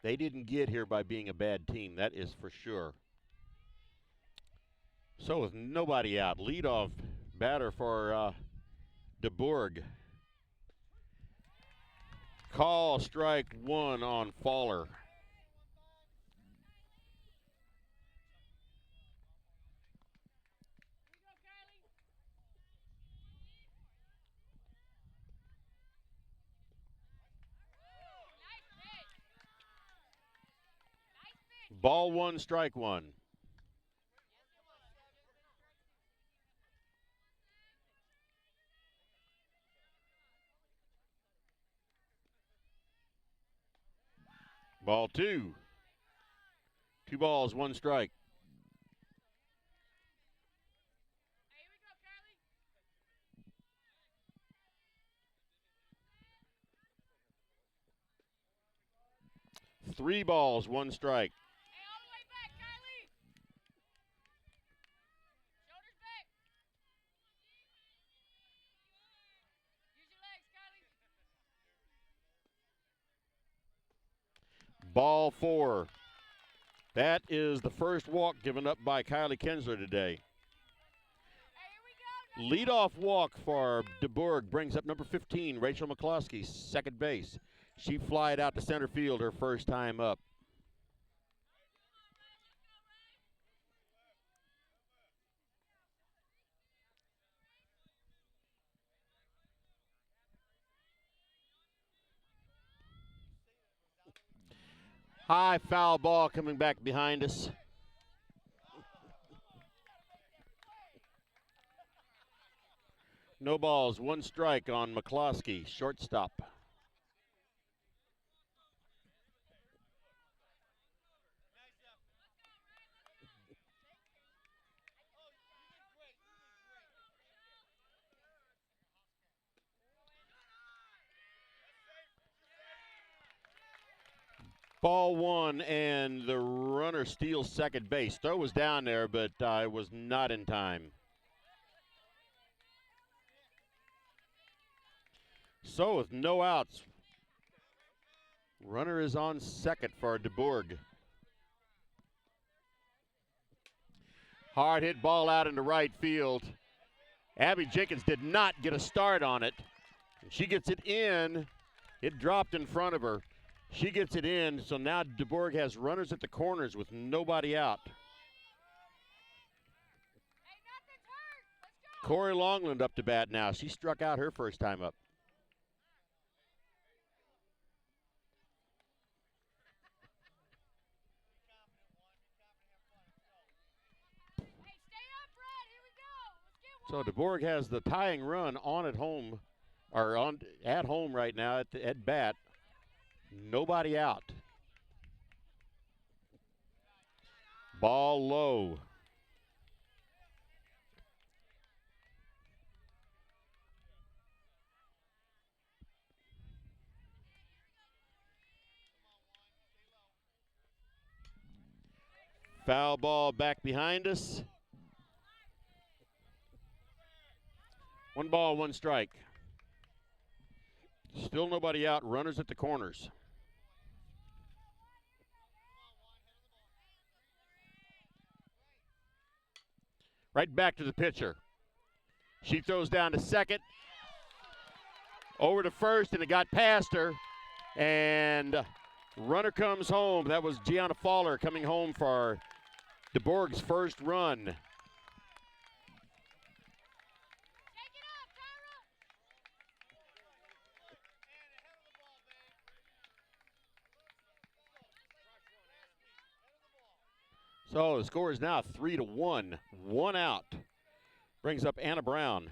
They didn't get here by being a bad team, that is for sure. So with nobody out, leadoff batter for DuBourg. Call strike 1 on Fowler. Ball 1, strike 1. Ball 2. 2 balls, 1 strike. Three balls, 1 strike. Ball 4. That is the first walk given up by Kylie Kinsler today. Leadoff walk for DuBourg brings up number 15, Rachel McCloskey, second base. She flied out to center field her first time up. High foul ball coming back behind us. No balls, 1 strike on McCloskey, shortstop. Ball 1, and the runner steals second base. Throw was down there, but it was not in time. So with no outs, runner is on second for DuBourg. Hard hit ball out into right field. Abby Jenkins did not get a start on it. She gets it in. It dropped in front of her. She gets it in, so now DuBourg has runners at the corners with nobody out. Corey Longland up to bat now. She struck out her first time up. So DuBourg has the tying run on at home, or on at home right now at bat. Nobody out. Ball low. Foul ball back behind us. 1 ball, 1 strike. Still nobody out. Runners at the corners. Right back to the pitcher. She throws down to second. Over to first, and it got past her. And runner comes home. That was Gianna Faller coming home for DuBourg's first run. So the score is now 3-1. 1 out. Brings up Anna Brown.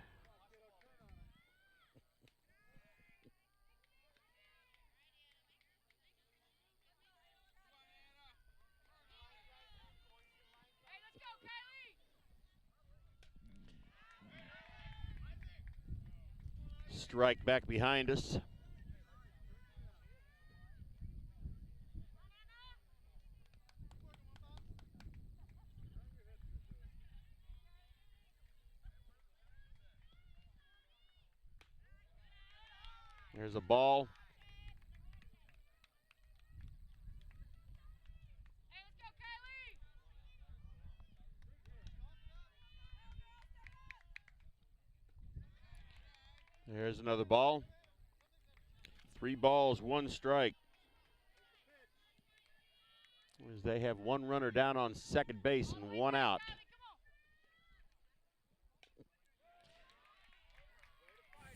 Strike back behind us. There's a ball. There's another ball. 3 balls, 1 strike. As they have 1 runner down on second base and 1 out.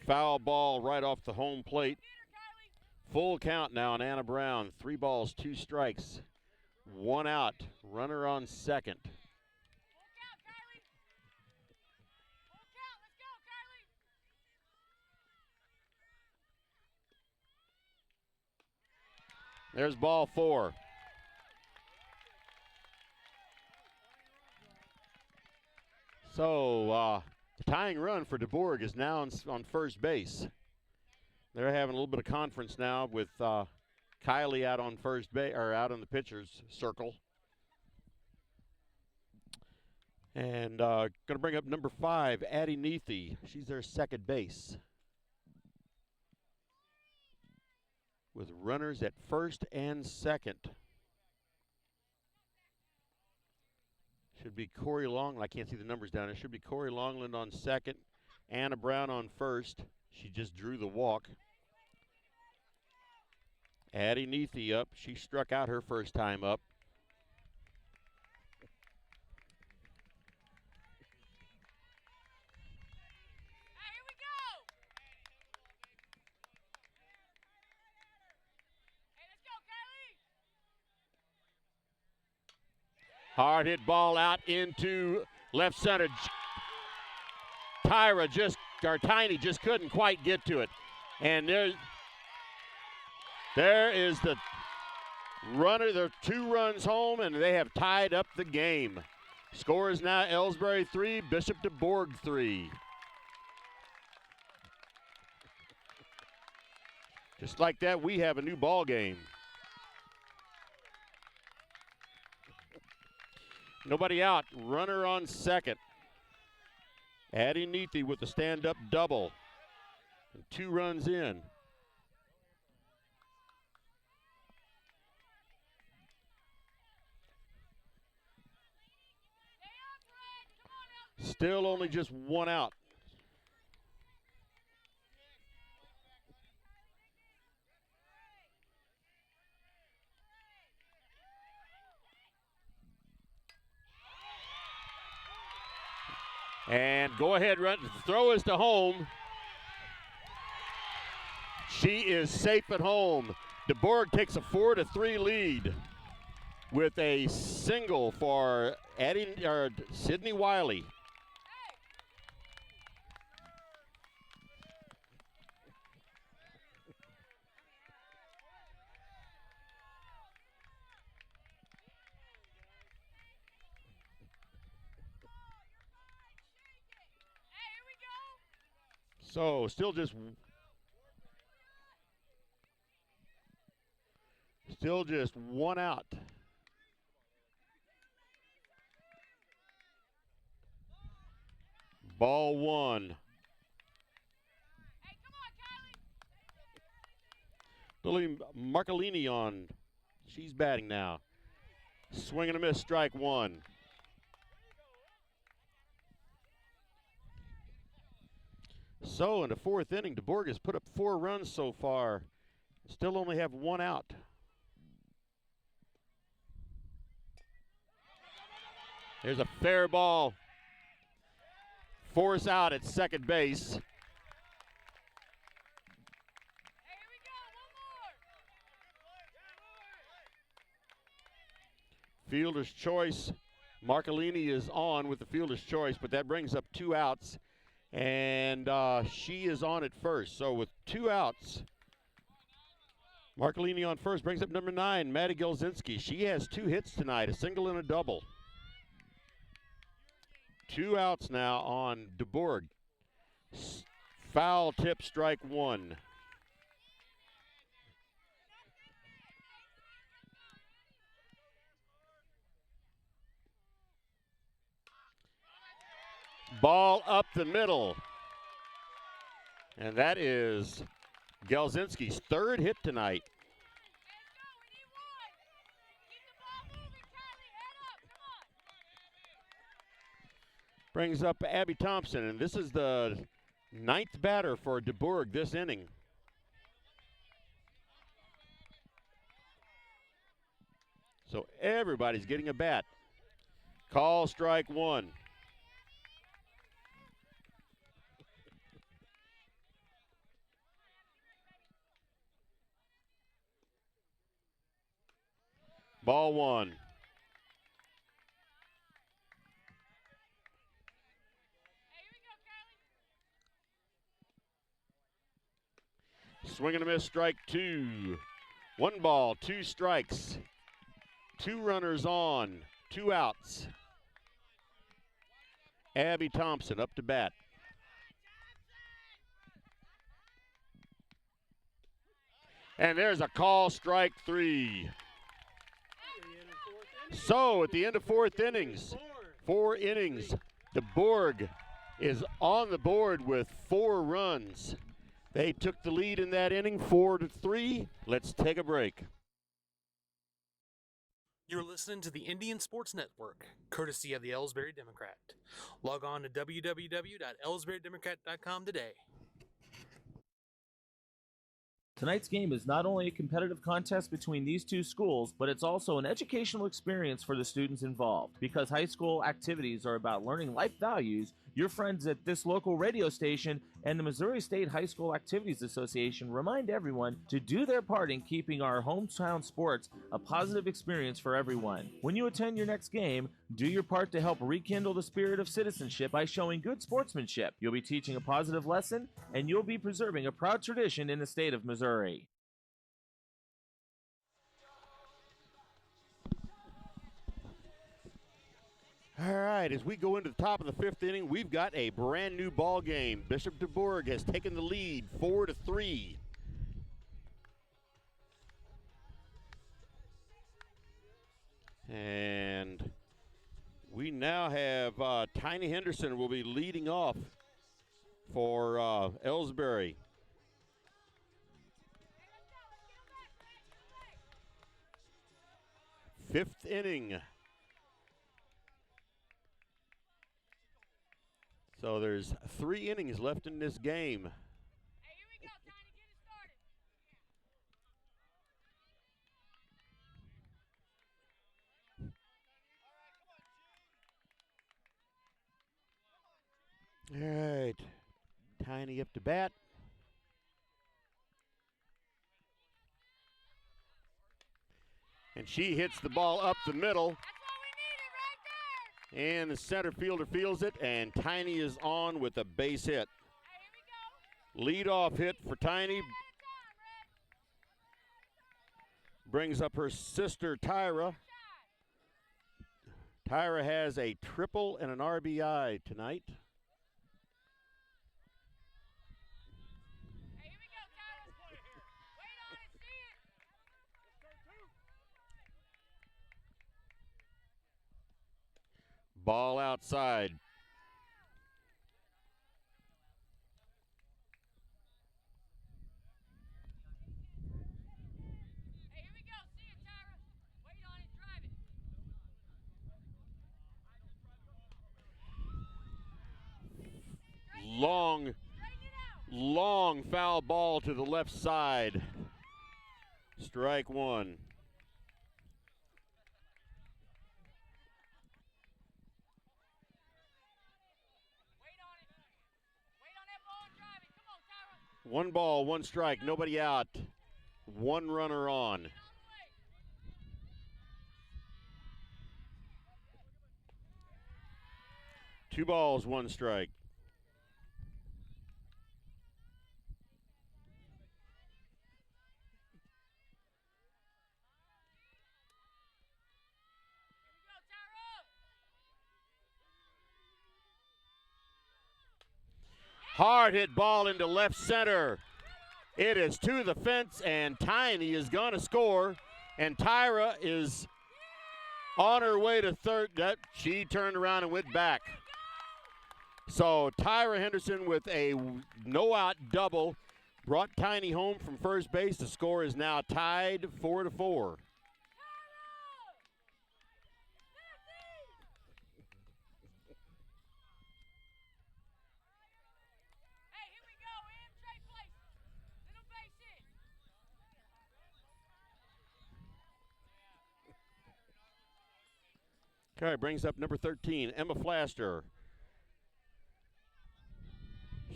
Foul ball right off the home plate. Full count now on Anna Brown. 3 balls, 2 strikes, 1 out. Runner on second. There's ball 4. So the tying run for DuBourg is now on first base. They're having a little bit of conference now with Kylie out on first base, or out on the pitcher's circle. And going to bring up number 5, Addie Neathy. She's their second base. With runners at first and second. Should be Corey Longland. I can't see the numbers down there. Should be Corey Longland on second. Anna Brown on first. She just drew the walk. Addie Neathy up. She struck out her first time up. Hard hit ball out into left center. Tiny just couldn't quite get to it. And there is the runner. They're 2 runs home, and they have tied up the game. Score is now Elsberry 3, Bishop DuBourg 3. Just like that, we have a new ball game. Nobody out. Runner on second. Addie Neathy with the stand-up double. And 2 runs in. Still only just one out. And go ahead, run. Throw is to home. She is safe at home. DuBourg takes a 4-3 lead with a single for Sydney Wiley. So still just one out. Ball one. Hey, come on, Kylie. Lily Marcolini on. She's batting now. Swing and a miss, strike one. So in the fourth inning, DuBourg has put up 4 runs so far. Still only have one out. There's a fair ball. Force out at second base. Hey, here we go. One more. Fielder's choice. Marcolini is on with the fielder's choice, but that brings up 2 outs. And she is on at first. So with 2 outs, Marcolini on first brings up number 9, Maddie Gelzinski. She has 2 hits tonight, a single and a double. 2 outs now on DuBourg. Foul tip, strike one. Ball up the middle. And that is Gelzinski's 3rd hit tonight. Brings up Abby Thompson, and this is the 9th batter for DuBourg this inning. So everybody's getting a bat. Call strike one. Ball one. Swing and a miss, strike two. 1 ball, 2 strikes. 2 runners on, 2 outs. Abby Thompson up to bat. And there's a call, strike 3. So at the end of 4th innings, 4 innings, DuBourg is on the board with 4 runs. They took the lead in that inning, 4-3. Let's take a break. You're listening to the Indian Sports Network, courtesy of the Elsberry Democrat. Log on to www.elsberrydemocrat.com today. Tonight's game is not only a competitive contest between these two schools, but it's also an educational experience for the students involved. Because high school activities are about learning life values, your friends at this local radio station and the Missouri State High School Activities Association remind everyone to do their part in keeping our hometown sports a positive experience for everyone. When you attend your next game, do your part to help rekindle the spirit of citizenship by showing good sportsmanship. You'll be teaching a positive lesson, and you'll be preserving a proud tradition in the state of Missouri. All right, as we go into the top of the 5th inning, we've got a brand new ball game. Bishop DuBourg has taken the lead 4-3. And we now have Tiny Henderson will be leading off for Elsberry. Fifth inning. So there's 3 innings left in this game. Hey, here we go, Tiny. Get it started. All right, Tiny up to bat. And she hits the ball up the middle. That's what we needed right there. And the center fielder fields it, and Tiny is on with a base hit. Hey, here we go. Leadoff hit for Tiny. Brings up her sister, Tyra. Tyra has a triple and an RBI tonight. Hey, here we go, Tyler. Wait on it, see it. Ball outside. Hey, here we go. See it, Tyra. Wait on it, drive it. Long foul ball to the left side. Strike one. Wait on it. Wait on that ball and drive it. Come on, Tyra. 1 ball, 1 strike, nobody out. 1 runner on. 2 balls, 1 strike. Hard hit ball into left center. It is to the fence, and Tiny is going to score. And Tyra is on her way to third. She turned around and went back. So Tyra Henderson with a no-out double brought Tiny home from first base. The score is now tied 4-4. Okay, brings up number 13, Emma Flaster.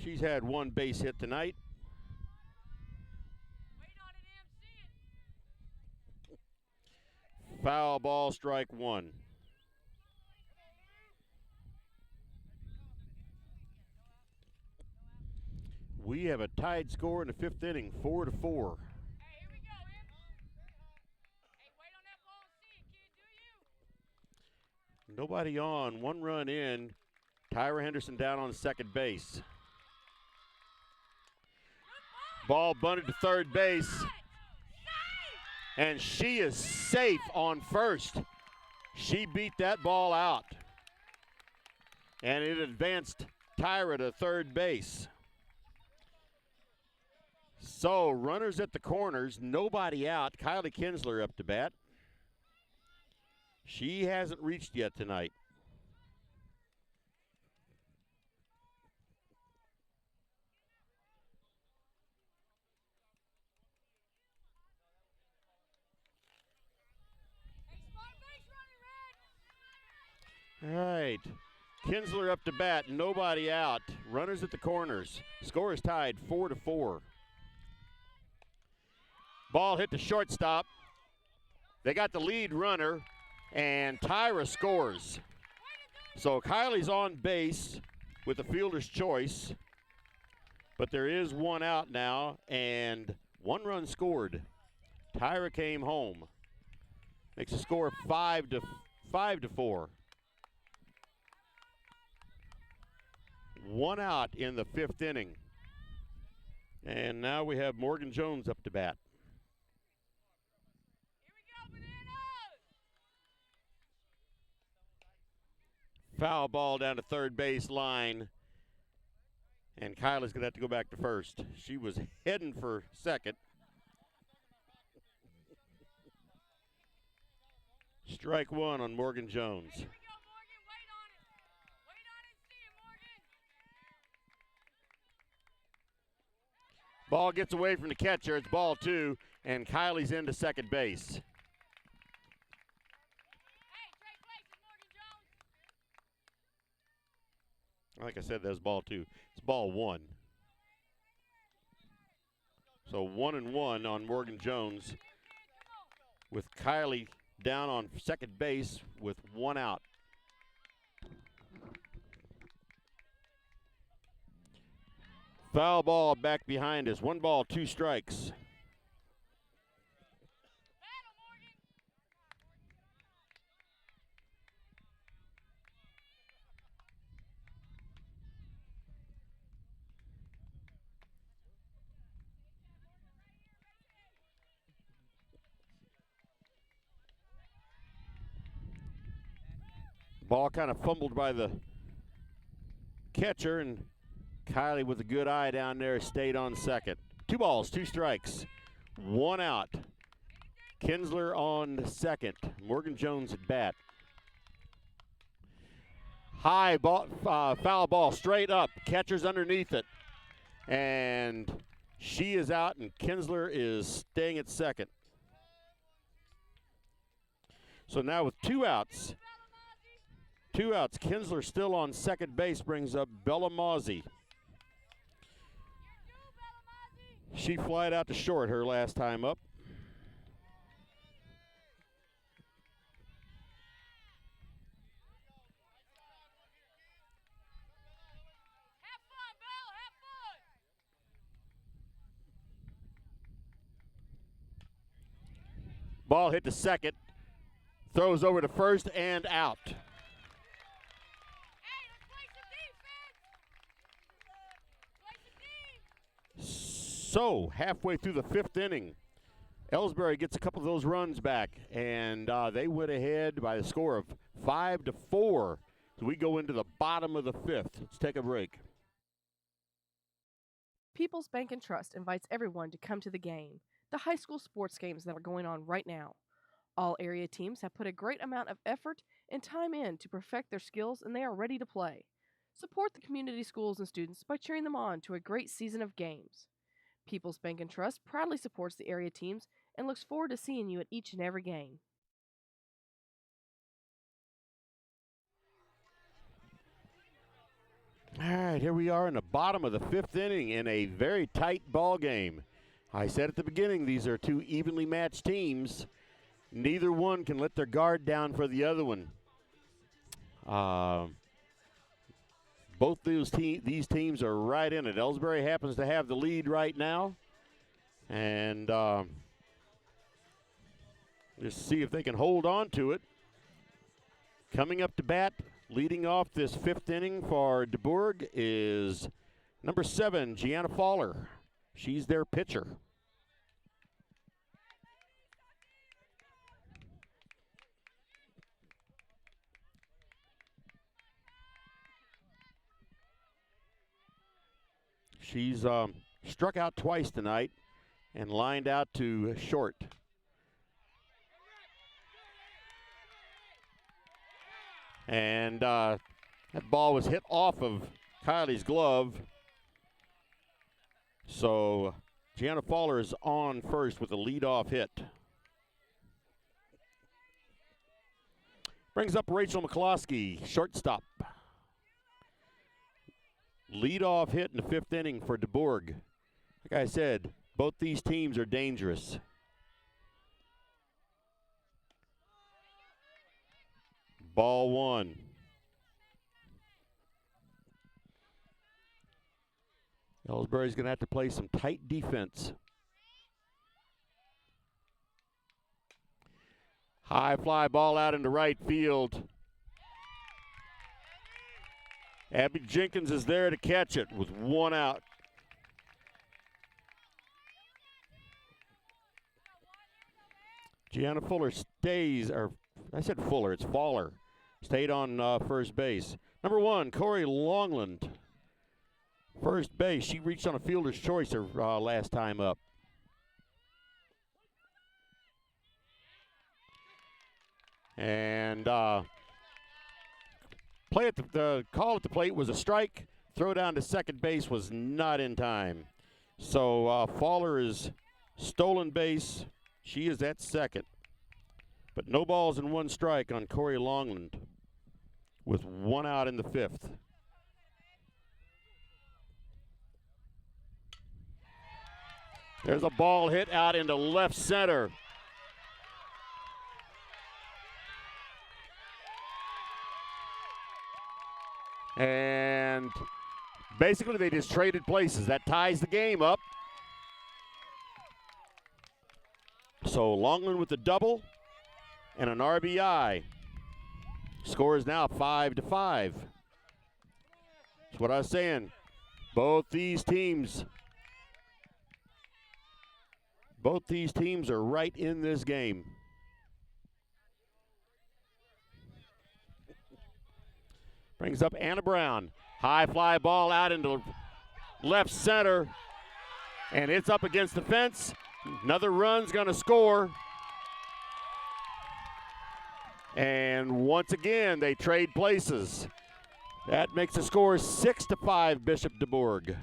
She's had 1 base hit tonight. Foul ball, strike 1. We have a tied score in the 5th inning, 4-4. Nobody on, 1 run in. Tyra Henderson down on second base. Ball bunted to third base. And she is safe on first. She beat that ball out. And it advanced Tyra to third base. So runners at the corners, nobody out. Kylie Kinsler up to bat. She hasn't reached yet tonight. All right, Kinsler up to bat, nobody out. Runners at the corners. Score is tied 4-4. Ball hit the shortstop. They got the lead runner, and Tyra scores. So Kylie's on base with the fielder's choice, but there is 1 out now, and 1 run scored. Tyra came home. Makes the score 5-4. 1 out in the 5th inning. And now we have Morgan Jones up to bat. Foul ball down to third base line. And Kylie's going to have to go back to first. She was heading for second. Strike 1 on Morgan Jones. Hey, here we go, Morgan. Wait on it. Wait on it. See it, Morgan. Ball gets away from the catcher. It's ball 2, and Kylie's into second base. Like I said, that was ball 2. It's ball 1. So 1-1 on Morgan Jones, with Kylie down on second base with 1 out. Foul ball back behind us. 1 ball, 2 strikes. Ball kind of fumbled by the catcher, and Kylie with a good eye down there stayed on second. 2 balls, 2 strikes, 1 out. Kinsler on second. Morgan Jones at bat. High ball, foul ball straight up. Catcher's underneath it. And she is out, and Kinsler is staying at second. So now with 2 outs, Kinsler still on second base, brings up Bella Mozzie. She flied out to short her last time up. Ball hit to second, throws over to first and out. So, halfway through the 5th inning, Elsberry gets a couple of those runs back, and they went ahead by the score of 5-4. So we go into the bottom of the 5th. Let's take a break. People's Bank and Trust invites everyone to come to the game, the high school sports games that are going on right now. All area teams have put a great amount of effort and time in to perfect their skills, and they are ready to play. Support the community schools and students by cheering them on to a great season of games. People's Bank and Trust proudly supports the area teams and looks forward to seeing you at each and every game. All right, here we are in the bottom of the 5th inning in a very tight ball game. I said at the beginning, these are 2 evenly matched teams. Neither one can let their guard down for the other one. Both these teams are right in it. Elsberry happens to have the lead right now. And just see if they can hold on to it. Coming up to bat, leading off this 5th inning for DuBourg is number 7, Gianna Fowler. She's their pitcher. She's struck out twice tonight and lined out to short. And that ball was hit off of Kylie's glove. So Gianna Fowler is on first with a leadoff hit. Brings up Rachel McCloskey, shortstop. Leadoff hit in the 5th inning for DuBourg. Like I said, both these teams are dangerous. Ball 1. Elsberry's going to have to play some tight defense. High fly ball out into right field. Abby Jenkins is there to catch it with 1 out. Gianna Fuller stays, or I said Fuller, it's Fowler. Stayed on first base. Number 1, Corey Longland. First base, she reached on a fielder's choice her last time up. And play at the call at the plate was a strike. Throw down to second base was not in time. So Fowler is stolen base. She is at second. But no balls and one strike on Corey Longland with one out in the fifth. There's a ball hit out into left center. And basically they just traded places. That ties the game up. So Longland with the double and an RBI. Score is now 5-5. That's what I was saying. Both these teams are right in this game. Brings up Anna Brown. High fly ball out into left center. And it's up against the fence. Another run's going to score. And once again, they trade places. That makes the score 6-5, Bishop DuBourg.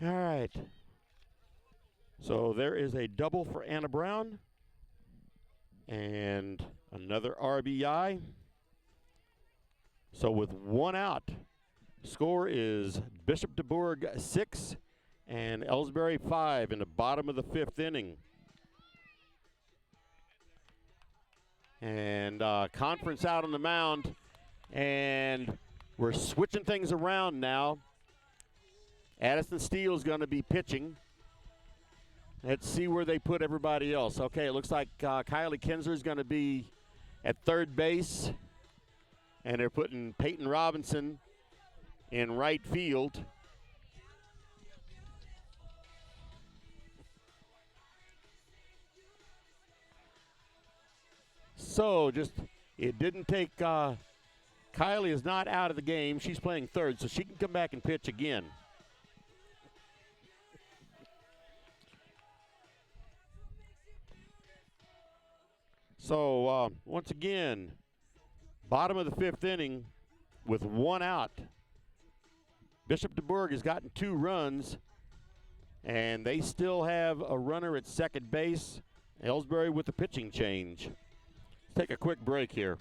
All right. So there is a double for Anna Brown and another RBI. So with one out, score is Bishop DuBourg 6 and Elsberry 5 in the bottom of the fifth inning. And conference out on the mound, and we're switching things around now. Addison Steele's going to be pitching. Let's see where they put everybody else. Okay, it looks like Kylie Kinsler's going to be at third base. And they're putting Peyton Robinson in right field. So it didn't take, Kylie is not out of the game. She's playing third, so she can come back and pitch again. So once again, bottom of the fifth inning with one out. Bishop DuBourg has gotten 2 runs, and they still have a runner at second base. Elsberry with the pitching change. Let's take a quick break here.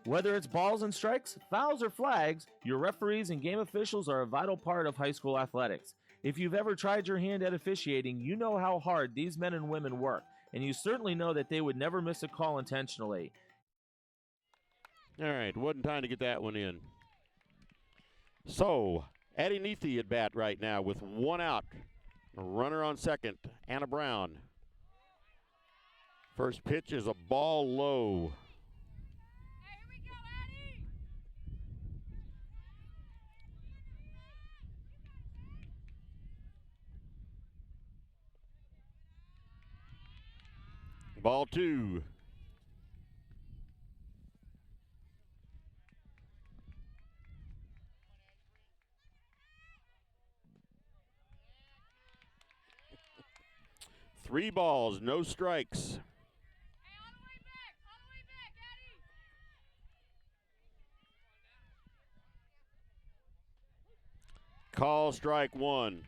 Whether it's balls and strikes, fouls, or flags, your referees and game officials are a vital part of high school athletics. If you've ever tried your hand at officiating, you know how hard these men and women work, and you certainly know that they would never miss a call intentionally. All right, wasn't time to get that one in. So, Addie Neathy at bat right now with one out. A runner on second, Anna Brown. First pitch is a ball low. Ball 2. Three balls, no strikes. Call strike 1.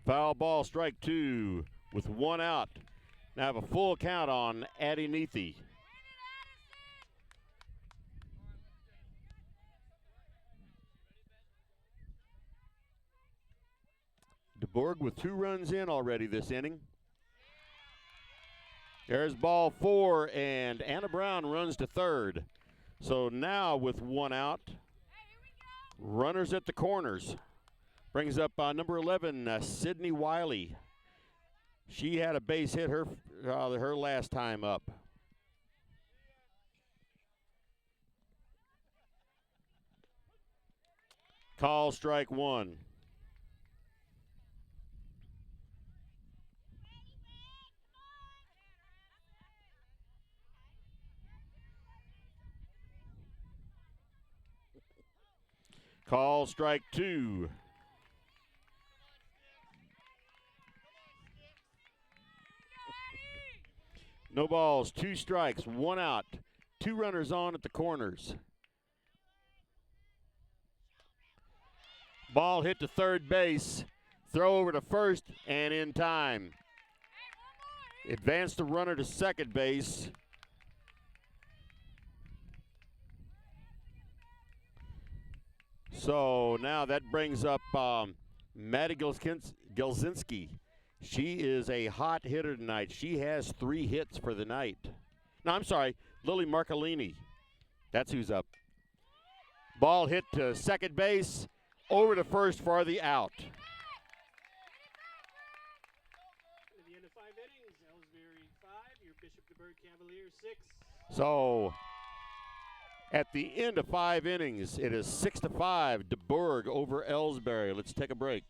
Foul ball, strike 2 with one out. Now have a full count on Addie Neathy. DuBourg with 2 runs in already this inning. There's ball 4, and Anna Brown runs to third. So now with one out, runners at the corners. Brings up number 11, Sydney Wiley. She had a base hit her last time up. Call strike 1. Call strike 2. No balls, 2 strikes, 1 out. 2 runners on at the corners. Ball hit to third base. Throw over to first and in time. Advance the runner to second base. So now that brings up Maddie Gelsinski. She is a hot hitter tonight. She has 3 hits for the night. No, I'm sorry, Lily Marcolini. That's who's up. Ball hit to second base, over to first for the out. At the end of 5 innings, Elsberry 5, your Bishop DuBourg Cavaliers 6. So at the end of 5 innings, it is 6-5, DuBourg over Elsberry. Let's take a break.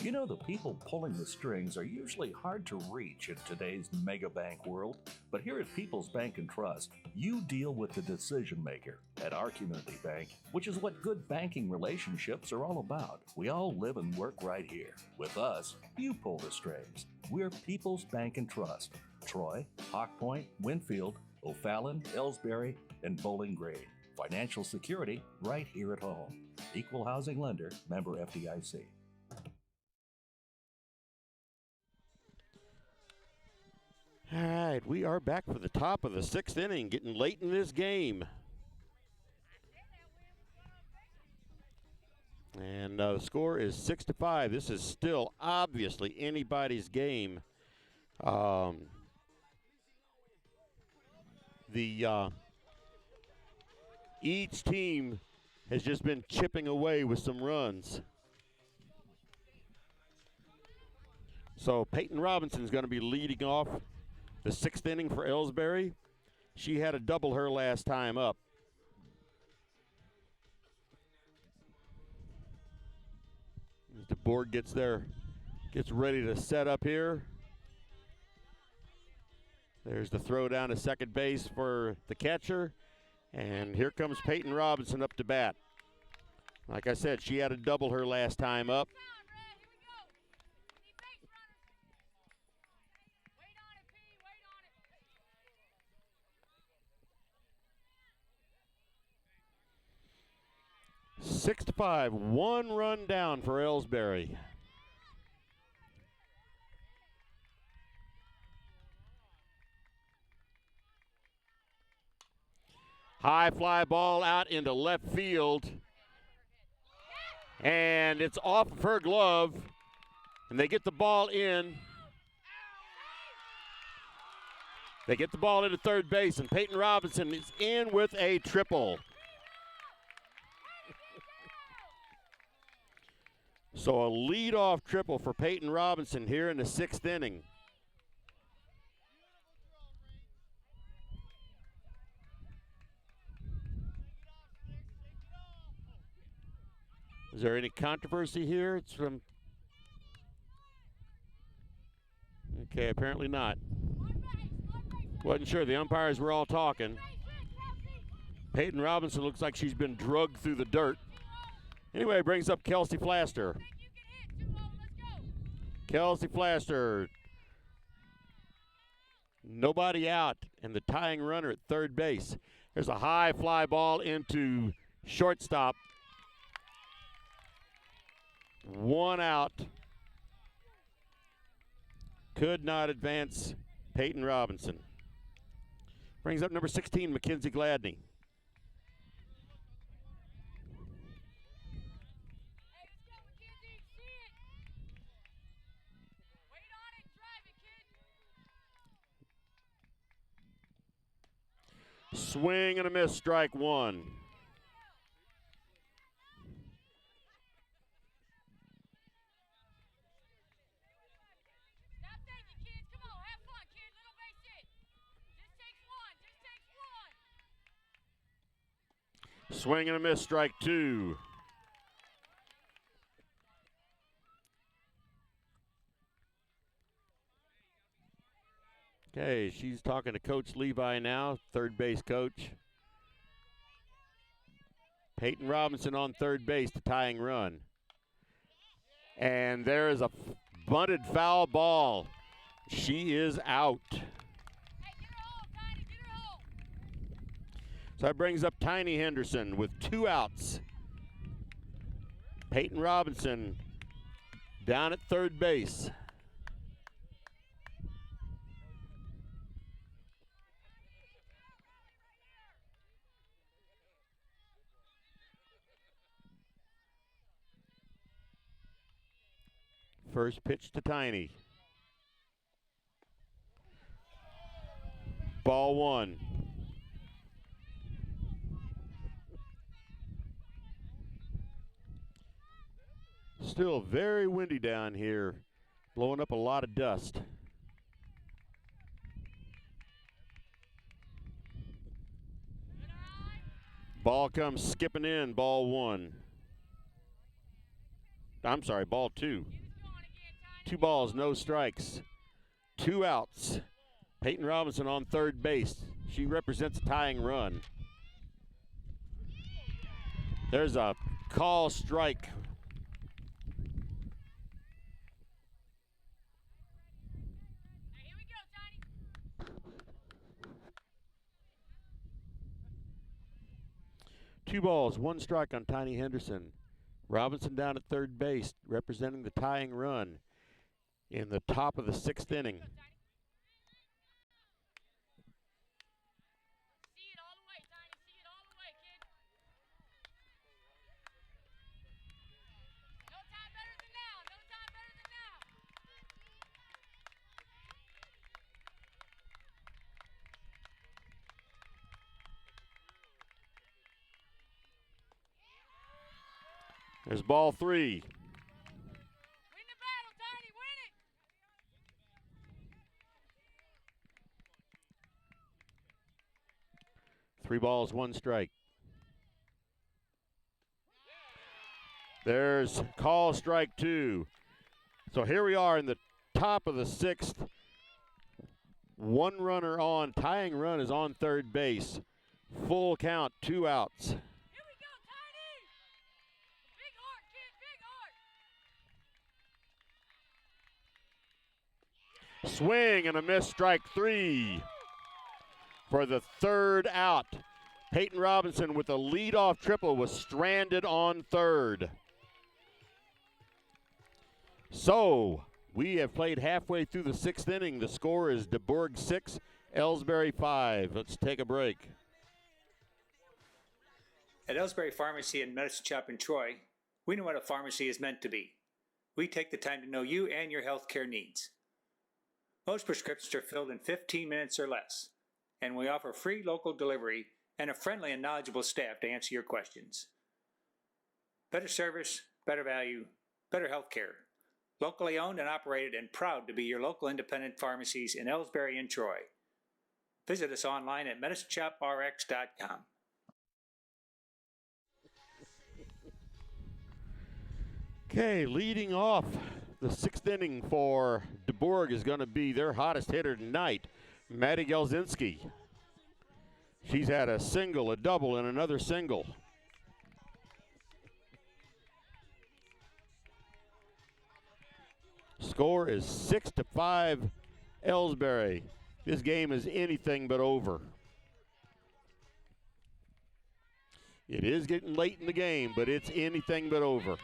You know, the people pulling the strings are usually hard to reach in today's mega bank world, but here at People's Bank and Trust, you deal with the decision maker at our community bank, which is what good banking relationships are all about. We all live and work right here. With us, you pull the strings. We're People's Bank and Trust. Troy, Hawk Point, Winfield, O'Fallon, Elsberry, and Bowling Green. Financial security right here at home. Equal housing lender, member FDIC. All right, we are back for the top of the 6th inning, getting late in this game. And the score is 6-5. This is still obviously anybody's game. Each team has just been chipping away with some runs. So Peyton Robinson's going to be leading off the 6th inning for Elsberry. She had a double her last time up. As DuBourg gets ready to set up here. There's the throw down to second base for the catcher. And here comes Peyton Robinson up to bat. Like I said, she had a double her last time up. 6-5, 1 run down for Elsberry. High fly ball out into left field. And it's off of her glove. And they get the ball in. They get the ball into third base, and Peyton Robinson is in with a triple. So a leadoff triple for Peyton Robinson here in the 6th inning. Is there any controversy here? It's from. Okay, apparently not. Wasn't sure. The umpires were all talking. Peyton Robinson looks like she's been drugged through the dirt. Anyway, brings up Kelsey Flaster. Kelsey Flaster. Nobody out, and the tying runner at third base. There's a high fly ball into shortstop. 1 out. Could not advance Peyton Robinson. Brings up number 16, Mackenzie Gladney. Swing and a miss, strike 1. Swing and a miss, strike 2. Okay, she's talking to Coach Levi now, third base coach. Peyton Robinson on third base, the tying run. And there is a bunted foul ball. She is out. So that brings up Tiny Henderson with 2 outs. Peyton Robinson down at third base. First pitch to Tiny. Ball 1. Still very windy down here, blowing up a lot of dust. Ball comes skipping in, ball 1. I'm sorry, ball 2. 2 balls, no strikes. 2 outs. Peyton Robinson on third base. She represents a tying run. There's a call strike. Two balls, 1 strike on Tiny Henderson. Robinson down at third base, representing the tying run in the top of the 6th inning. There's ball 3. Win the battle, Tiny, win it! 3 balls, 1 strike. There's call strike 2. So here we are in the top of the 6th. 1 runner on, tying run is on third base. Full count, 2 outs. Swing and a miss, strike 3 for the 3rd out. Peyton Robinson with a leadoff triple was stranded on third. So we have played halfway through the 6th inning. The score is DuBourg 6, Elsberry 5. Let's take a break. At Elsberry Pharmacy in Medicine Shop in Troy, we know what a pharmacy is meant to be. We take the time to know you and your healthcare needs. Most prescriptions are filled in 15 minutes or less, and we offer free local delivery and a friendly and knowledgeable staff to answer your questions. Better service, better value, better healthcare. Locally owned and operated and proud to be your local independent pharmacies in Elsberry and Troy. Visit us online at medicineshoprx.com. Okay, leading off the 6th inning for DuBourg is going to be their hottest hitter tonight, Maddie Gelzinski. She's had a single, a double, and another single. Score is 6-5 Elsberry. This game is anything but over. It is getting late in the game, but it's anything but over.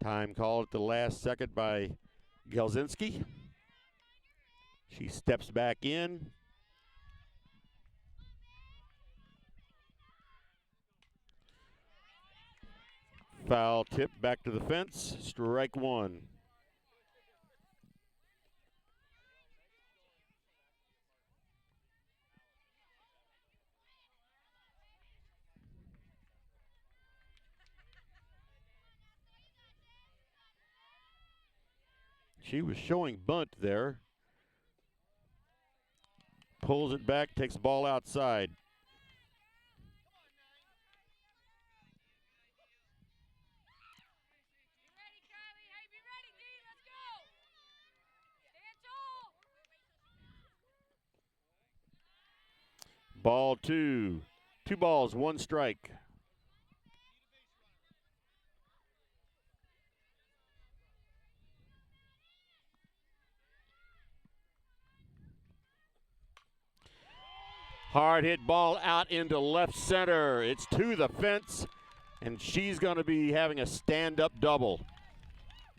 Time called at the last second by Gelzinski. She steps back in. Foul tip back to the fence. Strike 1. She was showing bunt there. Pulls it back, takes the ball outside. Ball 2. 2 balls, 1 strike. Hard hit ball out into left center. It's to the fence, and she's going to be having a stand-up double.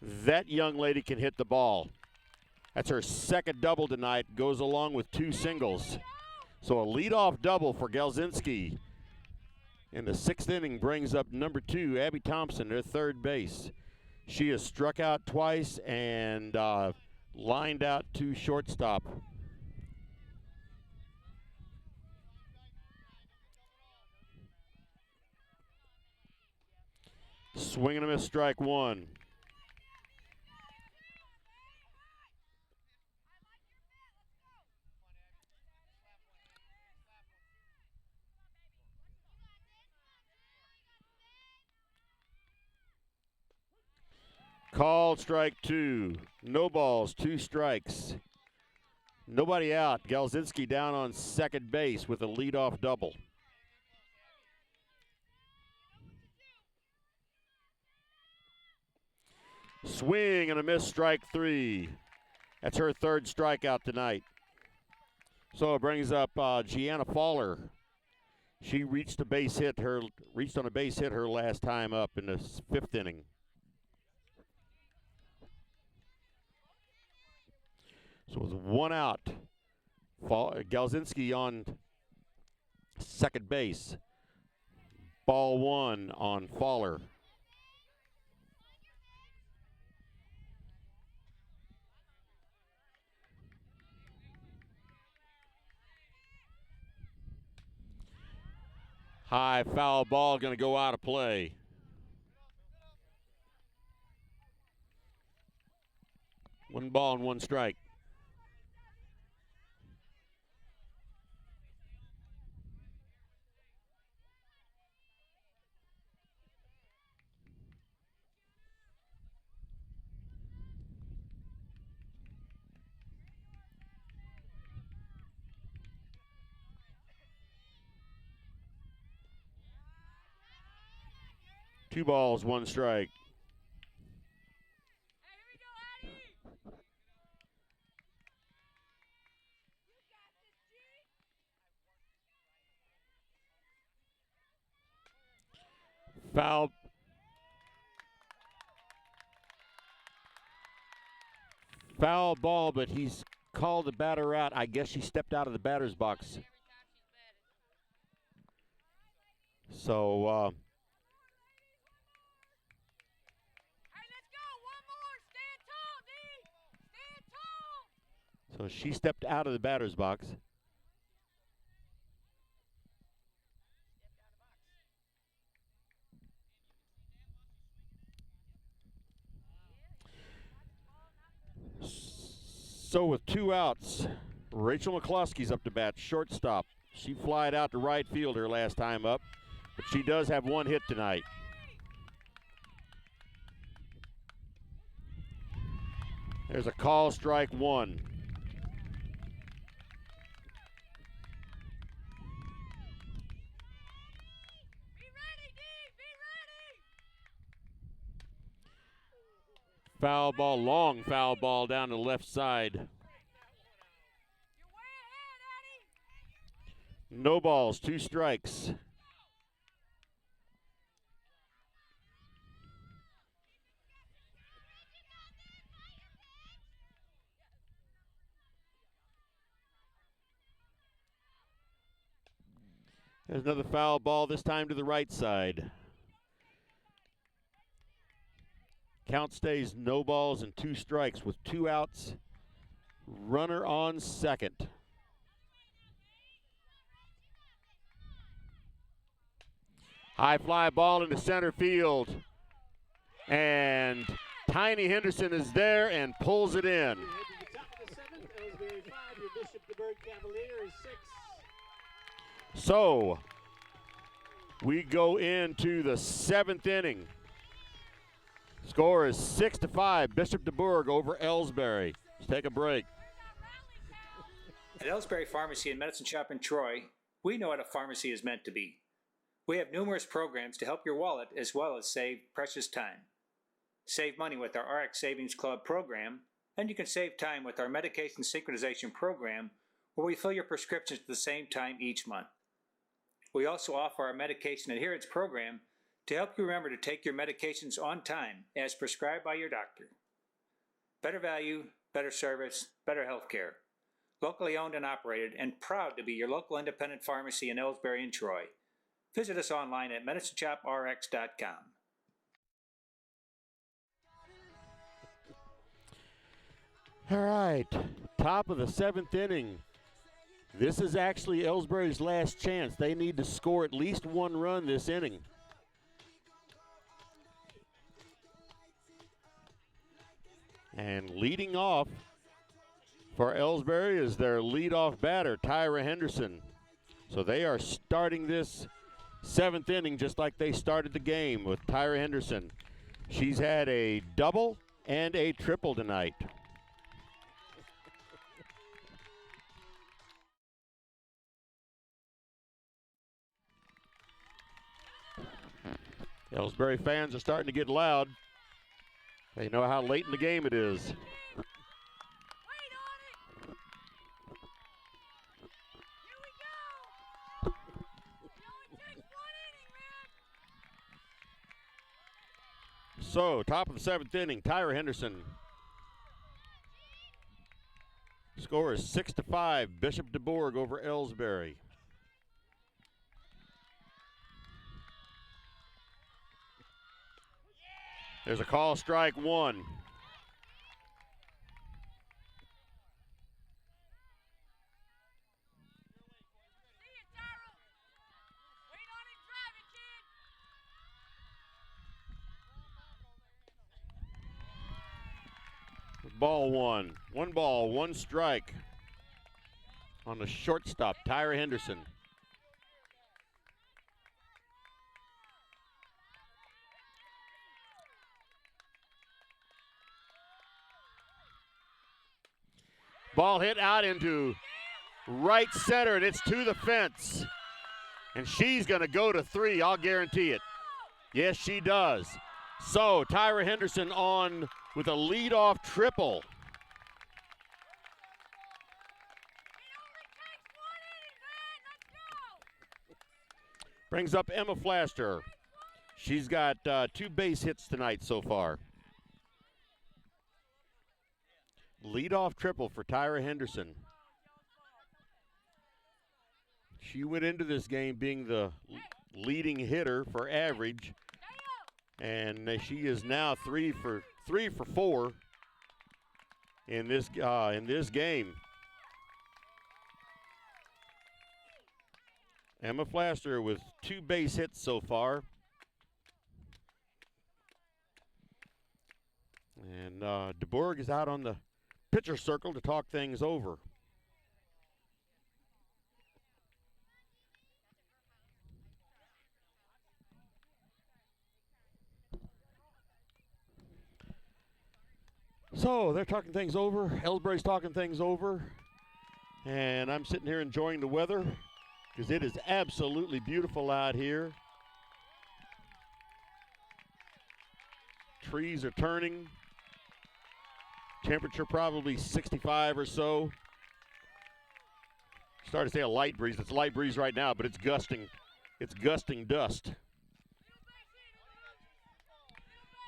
That young lady can hit the ball. That's her second double tonight, goes along with 2 singles. So a leadoff double for Gelzinski. In the 6th inning brings up number 2, Abby Thompson, their third base. She has struck out twice and lined out to shortstop. Swing and a miss, strike 1. Called strike 2. No balls, 2 strikes. Nobody out. Gelzinski down on second base with a leadoff double. Swing and a miss, strike 3. That's her third strikeout tonight. So it brings up Gianna Fowler. She reached on a base hit her last time up in the 5th inning. So with 1 out, Gelzinski on second base. Ball 1 on Fowler. High foul ball going to go out of play. One ball and 1 strike. Two balls, 1 strike. Foul. Foul ball, but he's called the batter out. I guess she stepped out of the batter's box. So, so she stepped out of the batter's box. So with 2 outs, Rachel McCloskey's up to bat, shortstop. She flied out to right field her last time up, but she does have 1 hit tonight. There's a call, strike 1. Foul ball, long foul ball down the left side. No balls, 2 strikes. There's another foul ball, this time to the right side. Count stays no balls and 2 strikes with 2 outs. Runner on second. High fly ball into center field. And Tiny Henderson is there and pulls it in. Elsberry 5, your Bishop DuBourg Cavaliers 6. So we go into the 7th inning. Score is 6-5, Bishop DuBourg over Elsberry. Let's take a break. At Elsberry Pharmacy and Medicine Shop in Troy, we know what a pharmacy is meant to be. We have numerous programs to help your wallet as well as save precious time. Save money with our RX Savings Club program, and you can save time with our medication synchronization program, where we fill your prescriptions at the same time each month. We also offer our medication adherence program to help you remember to take your medications on time as prescribed by your doctor. Better value, better service, better health care. Locally owned and operated, and proud to be your local independent pharmacy in Elsberry and Troy. Visit us online at medicineshoprx.com. All right, top of the 7th inning. This is actually Elsberry's last chance. They need to score at least one run this inning. And leading off for Elsberry is their leadoff batter, Tyra Henderson. So they are starting this 7th inning just like they started the game with Tyra Henderson. She's had a double and a triple tonight. Elsberry fans are starting to get loud. They know how late in the game it is. So, top of the 7th inning, Tyra Henderson. Score is 6-5, Bishop DuBourg over Elsberry. There's a call, strike one. Ball one. 1 ball, 1 strike on the shortstop, Tyra Henderson. Ball hit out into right center, and it's to the fence. And she's going to go to 3, I'll guarantee it. Yes, she does. So, Tyra Henderson on with a leadoff triple. Brings up Emma Flaster. She's got 2 base hits tonight so far. Leadoff triple for Tyra Henderson. She went into this game being the leading hitter for average, and she is now 3 for 4 in this game. Emma Flaster with 2 base hits so far. And DuBourg is out on the pitcher circle to talk things over. So they're talking things over. Elsberry's talking things over. And I'm sitting here enjoying the weather because it is absolutely beautiful out here. Trees are turning. Temperature probably 65 or so. Started to say a light breeze. It's a light breeze right now, but it's gusting. It's gusting dust.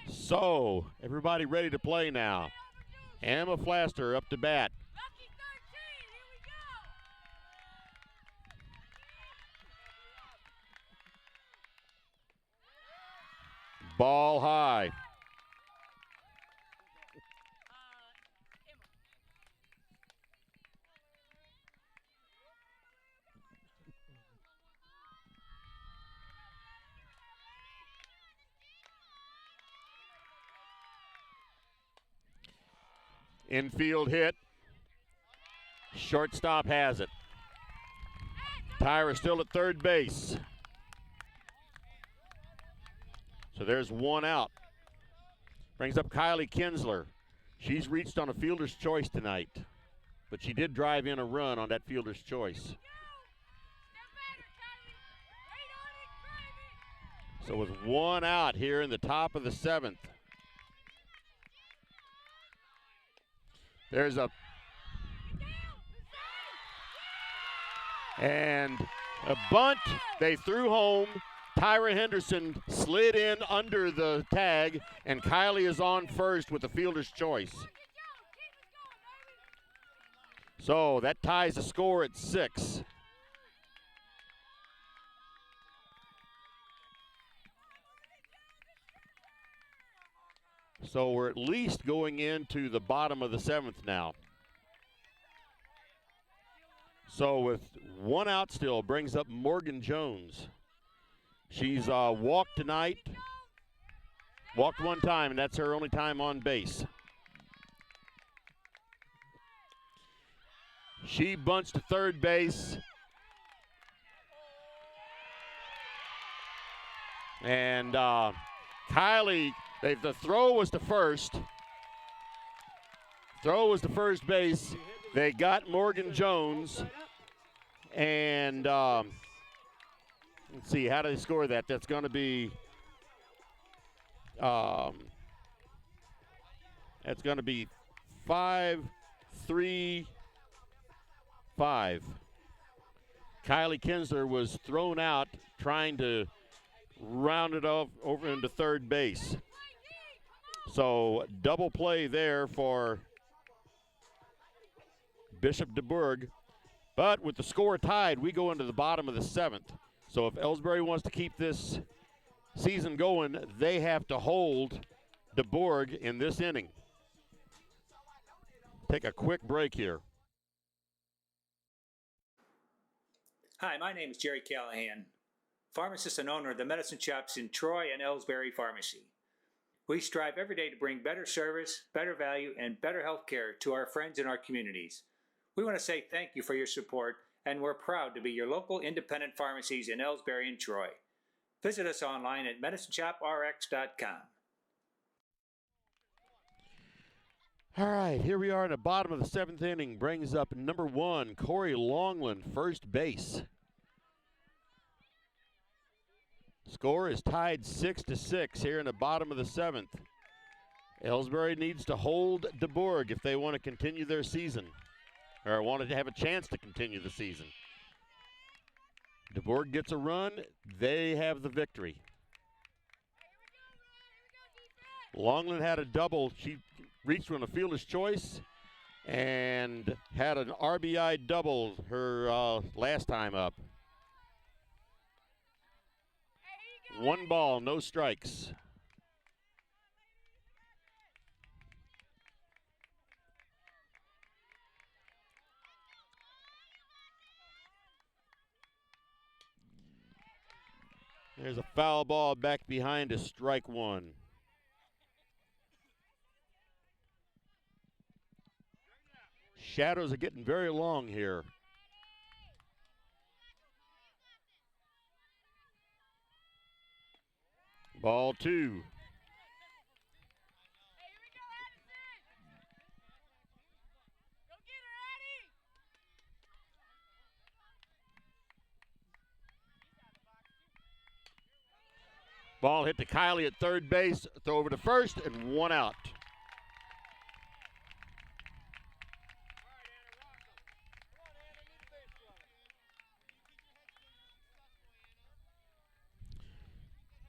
So, everybody ready to play now. Emma Flaster up to bat. Ball high. Infield hit. Shortstop has it. Tyra still at third base. So there's 1 out. Brings up Kylie Kinsler. She's reached on a fielder's choice tonight, but she did drive in a run on that fielder's choice. So with one out here in the top of the 7th. There's a bunt. They threw home. Tyra Henderson slid in under the tag, and Kylie is on first with the fielder's choice. So that ties the score at 6. So we're at least going into the bottom of the 7th now. So with one out still, brings up Morgan Jones. She's walked tonight, walked one time, and that's her only time on base. She bunts to third base. And Kylie, the throw was to first. Throw was to first base. They got Morgan Jones. And let's see, how do they score that? That's going to be that's going to be 5-3-5. Kylie Kinsler was thrown out trying to round it off over into third base. So double play there for Bishop DuBourg. But with the score tied, we go into the bottom of the 7th. So if Elsberry wants to keep this season going, they have to hold DuBourg in this inning. Take a quick break here. Hi, my name is Jerry Callahan, pharmacist and owner of the medicine shops in Troy and Elsberry Pharmacy. We strive every day to bring better service, better value, and better health care to our friends in our communities. We want to say thank you for your support, and we're proud to be your local independent pharmacies in Elsberry and Troy. Visit us online at medicineshoprx.com. All right, here we are in the bottom of the 7th inning. Brings up number 1, Corey Longland, first base. Score is tied 6-6 here in the bottom of the 7th. Elsberry needs to hold DuBourg if they want to continue their season, or wanted to have a chance to continue the season. DuBourg gets a run, they have the victory. Longland had a double. She reached on a fielder's choice and had an RBI double her last time up. 1 ball, no strikes. There's a foul ball back behind, a strike 1. Shadows are getting very long here. Ball 2. Ball hit to Kylie at third base, throw over to first, and 1 out.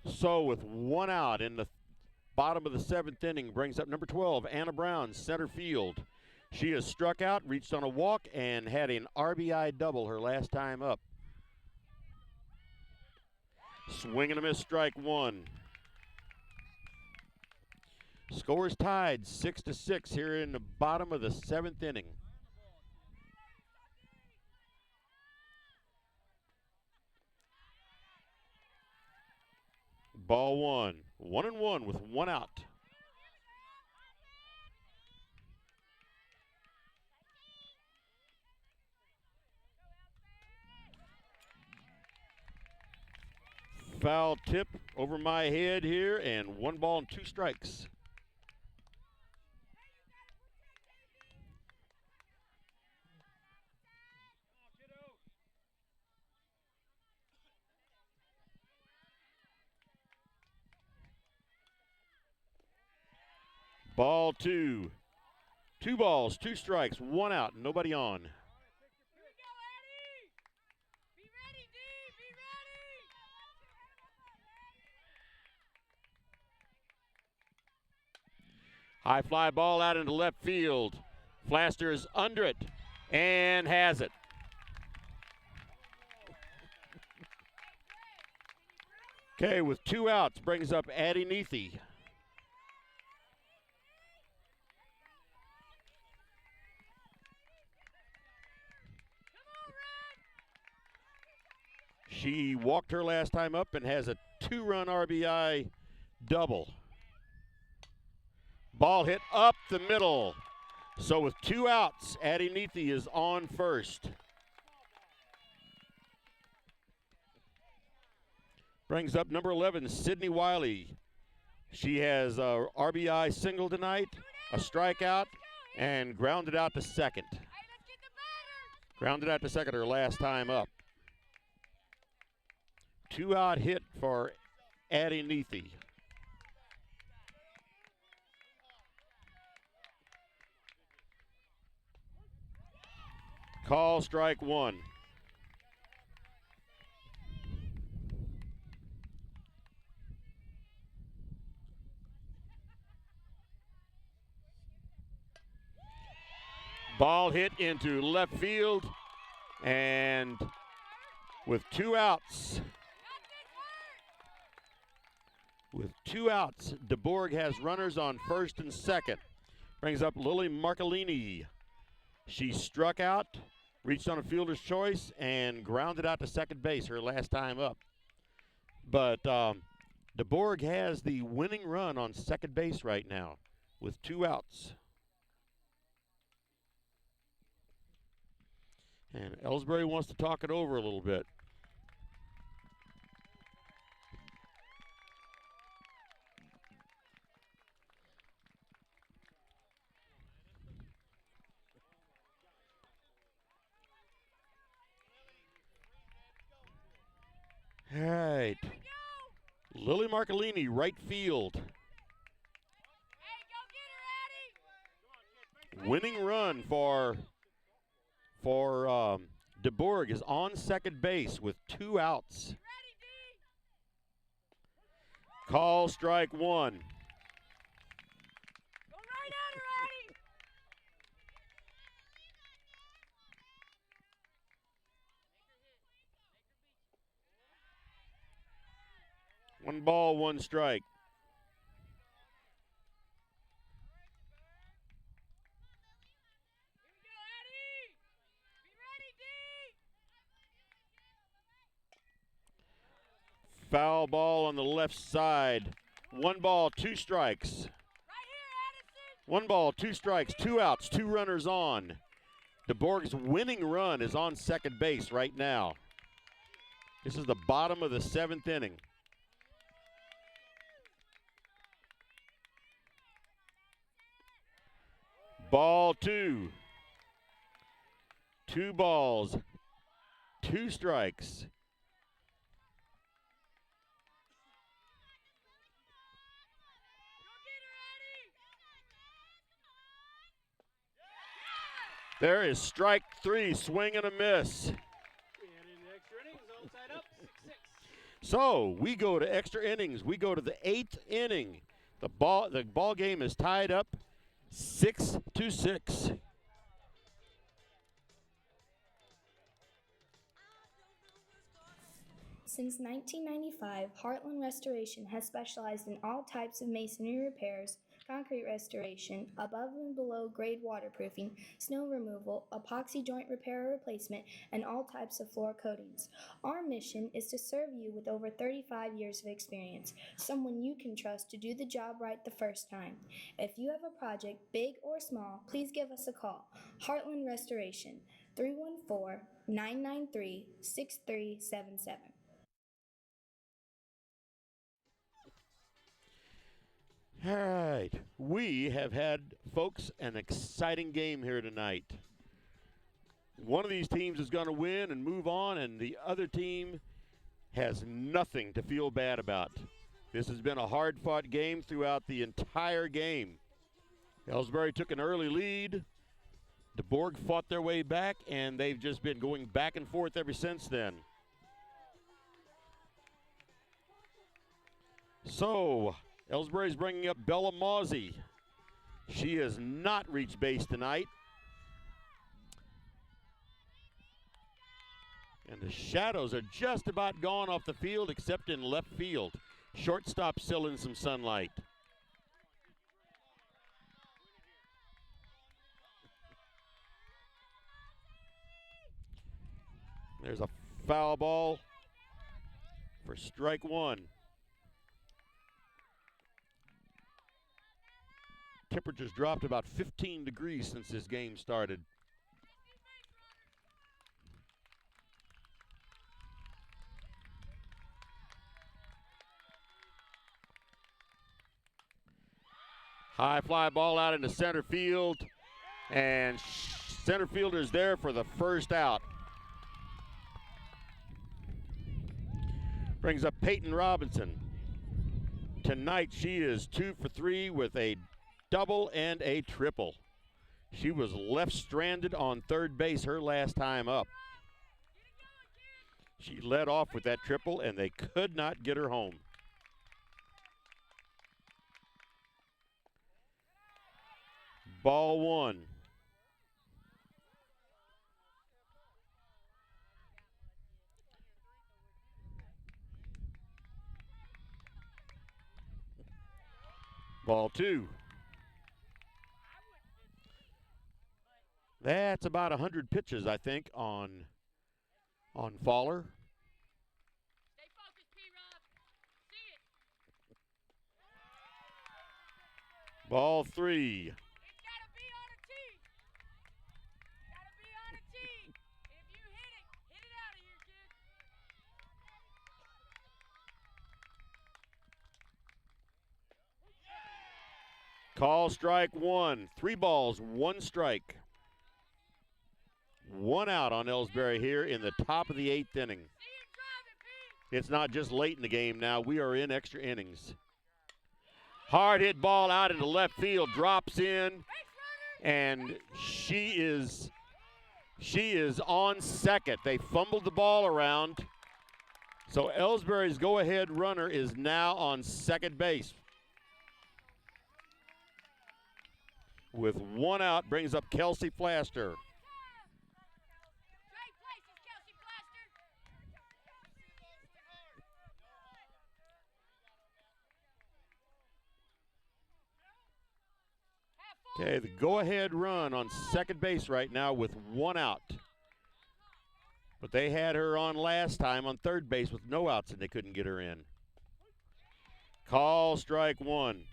So with 1 out in the bottom of the 7th inning, brings up number 12, Anna Brown, center field. She has struck out, reached on a walk, and had an RBI double her last time up. Swing and a miss, strike 1. Score is tied 6-6 here in the bottom of the 7th inning. Ball 1. 1-1 with 1 out. Foul tip over my head here, and 1 ball and 2 strikes. Ball 2. 2 balls, 2 strikes, 1 out, nobody on. High fly ball out into left field. Flaster is under it and has it. Okay, with 2 outs, brings up Addie Neathy. She walked her last time up and has a 2-run RBI double. Ball hit up the middle. So with 2 outs, Addie Neathy is on first. Brings up number 11, Sydney Wiley. She has a RBI single tonight, a strikeout, and grounded out to second. Grounded out to second her last time up. 2-out hit for Addie Neathy. Call strike 1. Ball hit into left field, and with 2 outs, DuBourg has runners on first and second. Brings up Lily Marcolini. She struck out, reached on a fielder's choice, and grounded out to second base her last time up. But DuBourg has the winning run on second base right now with 2 outs. And Elsberry wants to talk it over a little bit. All right. Lily Marcolini, right field. Winning run for DuBourg is on second base with 2 outs. Call strike 1. One ball, 1 strike. Foul ball on the left side. 1 ball, 2 strikes. 1 ball, 2 strikes, 2 outs, 2 runners on. DuBourg's winning run is on second base right now. This is the bottom of the 7th inning. Ball 2. 2 balls, 2 strikes. There is strike 3, swing and a miss. So we go to extra innings. We go to the 8th inning. The ball game is tied up 6-6. Since 1995, Heartland Restoration has specialized in all types of masonry repairs, concrete restoration, above and below grade waterproofing, snow removal, epoxy joint repair or replacement, and all types of floor coatings. Our mission is to serve you with over 35 years of experience, someone you can trust to do the job right the first time. If you have a project, big or small, please give us a call. Heartland Restoration, 314-993-6377. All right, we have had, folks, an exciting game here tonight. One of these teams is going to win and move on, and the other team has nothing to feel bad about. This has been a hard-fought game throughout the entire game. Elsberry took an early lead. DuBourg fought their way back, and they've just been going back and forth ever since then. So, Elsberry's bringing up Bella Mawsey. She has not reached base tonight. And the shadows are just about gone off the field except in left field. Shortstop still in some sunlight. There's a foul ball for strike one. Temperatures dropped about 15 degrees since this game started. High fly ball out into center field, and center fielder's there for the first out. Brings up Peyton Robinson. Tonight she is 2 for 3 with a double and a triple. She was left stranded on third base her last time up. She led off with that triple, and they could not get her home. Ball one. Ball two. That's about 100 pitches, I think, on Fowler. Stay focused, P-Rob. See it. Ball three. It's gotta be on a tee. Gotta be on a tee. If you hit it out of here, kid. Call strike one. 3 balls, 1 strike. 1 out on Elsberry here in the top of the 8th inning. It's not just late in the game now. We are in extra innings. Hard hit ball out into left field, drops in, and she is on second. They fumbled the ball around. So Elsberry's go-ahead runner is now on second base. With 1 out, brings up Kelsey Flaster. Okay, the go-ahead run on second base right now with 1 out. But they had her on last time on third base with no outs, and they couldn't get her in. Call strike one.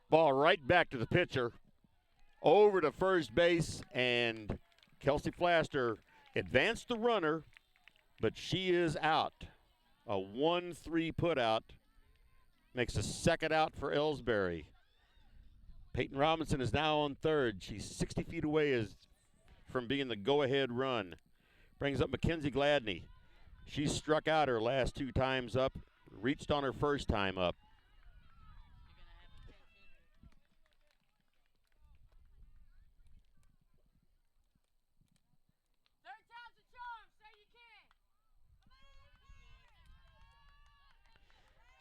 Ball right back to the pitcher. Over to first base, and Kelsey Flaster advanced the runner, but she is out. A 1-3 put out. Makes a second out for Elsberry. Peyton Robinson is now on third. She's 60 feet away from being the go-ahead run. Brings up Mackenzie Gladney. She struck out her last 2 times up, reached on her first time up.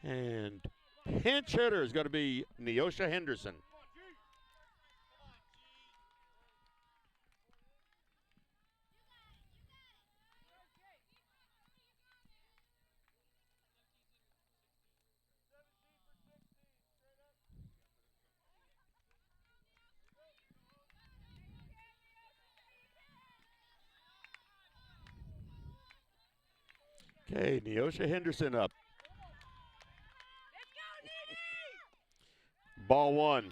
And pinch hitter is going to be Neosha Henderson. Okay, Neosha Henderson up. Ball one.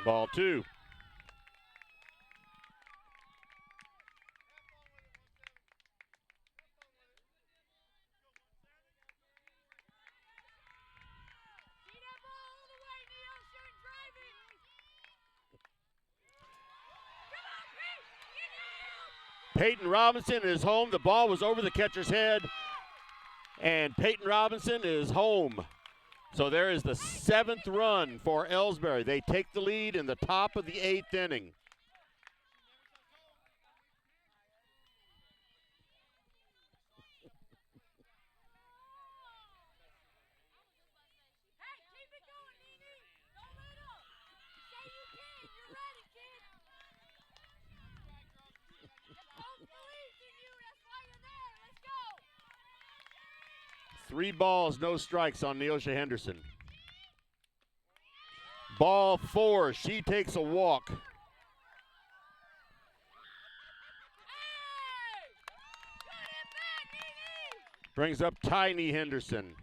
Ball 2. Peyton Robinson is home. The ball was over the catcher's head, and Peyton Robinson is home. So there is the 7th run for Elsberry. They take the lead in the top of the 8th inning. Three balls, no strikes on Neosha Henderson. Ball 4, she takes a walk. Brings up Tiny Henderson.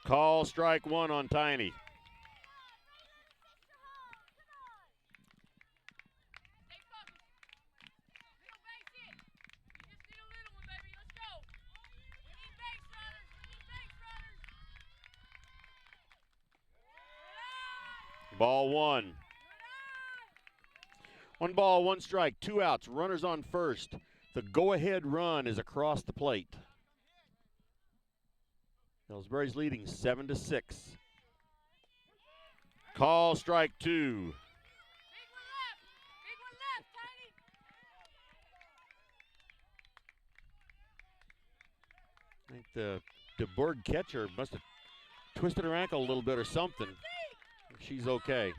Call strike 1 on Tiny. Ball 1. 1 ball, 1 strike, 2 outs, runners on first. The go-ahead run is across the plate. Elsberry's leading 7-6. Call strike 2. I think the DuBourg catcher must have twisted her ankle a little bit or something. She's okay.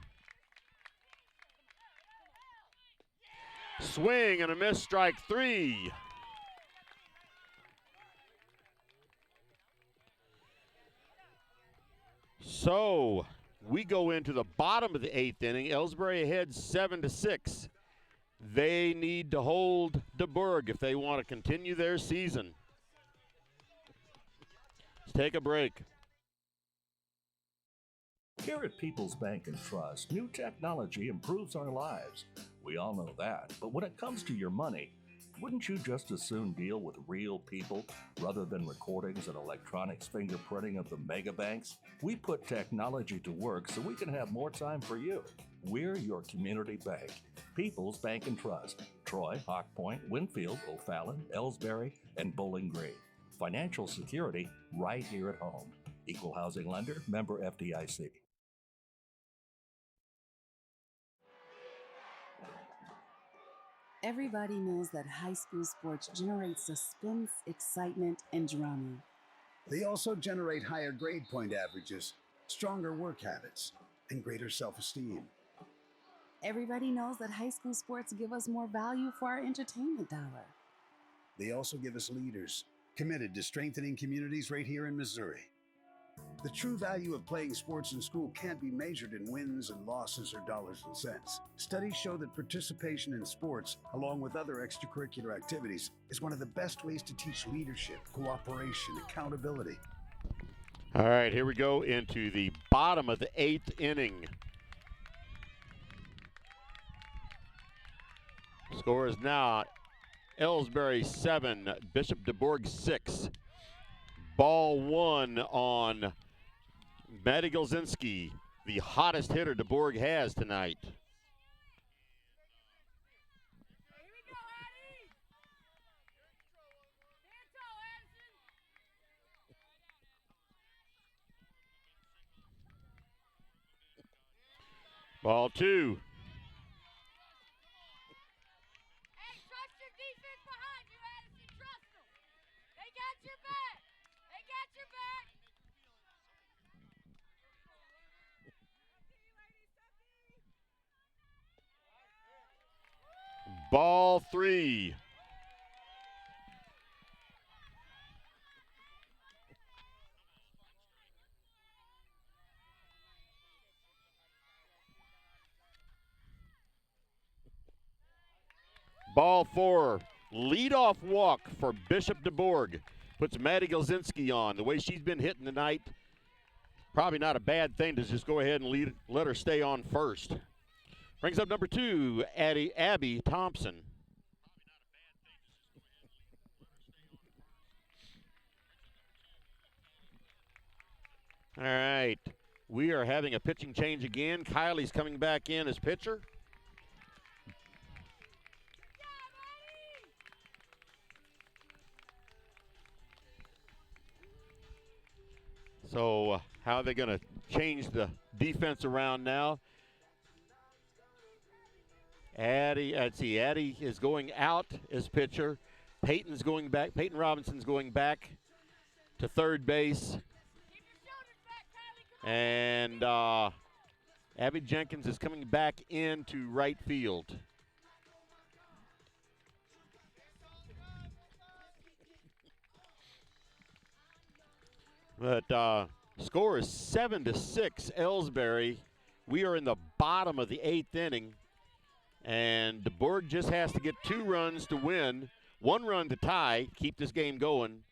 Swing and a miss, strike 3. So we go into the bottom of the 8th inning. Elsberry ahead 7-6. They need to hold DuBourg if they want to continue their season. Let's take a break. Here at People's Bank and Trust, new technology improves our lives. We all know that, but when it comes to your money, wouldn't you just as soon deal with real people rather than recordings and electronics fingerprinting of the mega banks? We put technology to work so we can have more time for you. We're your community bank. People's Bank and Trust. Troy, Hawk Point, Winfield, O'Fallon, Elsberry, and Bowling Green. Financial security right here at home. Equal housing lender, member FDIC. Everybody knows that high school sports generate suspense, excitement, and drama. They also generate higher grade point averages, stronger work habits, and greater self-esteem. Everybody knows that high school sports give us more value for our entertainment dollar. They also give us leaders committed to strengthening communities right here in Missouri. The true value of playing sports in school can't be measured in wins and losses or dollars and cents. Studies show that participation in sports, along with other extracurricular activities, is one of the best ways to teach leadership, cooperation, accountability. All right, here we go into the bottom of the 8th inning. Score is now Elsberry 7, Bishop DuBourg 6. Ball 1 on Maddie Golzinski, the hottest hitter DuBourg has tonight. Ball 2. Ball 3. Ball 4, leadoff walk for Bishop DuBourg. Puts Maddie Galzinski on. The way she's been hitting tonight, probably not a bad thing to just go ahead and let her stay on first. Brings up number 2, Abby Thompson. All right, we are having a pitching change again. Kylie's coming back in as pitcher. So how are they going to change the defense around now? Addie is going out as pitcher. Peyton's going back. Peyton Robinson's going back to third base. And Abby Jenkins is coming back into right field. But score is 7-6, Elsberry. We are in the bottom of the 8th inning. And DuBourg just has to get 2 runs to win, 1 run to tie, keep this game going,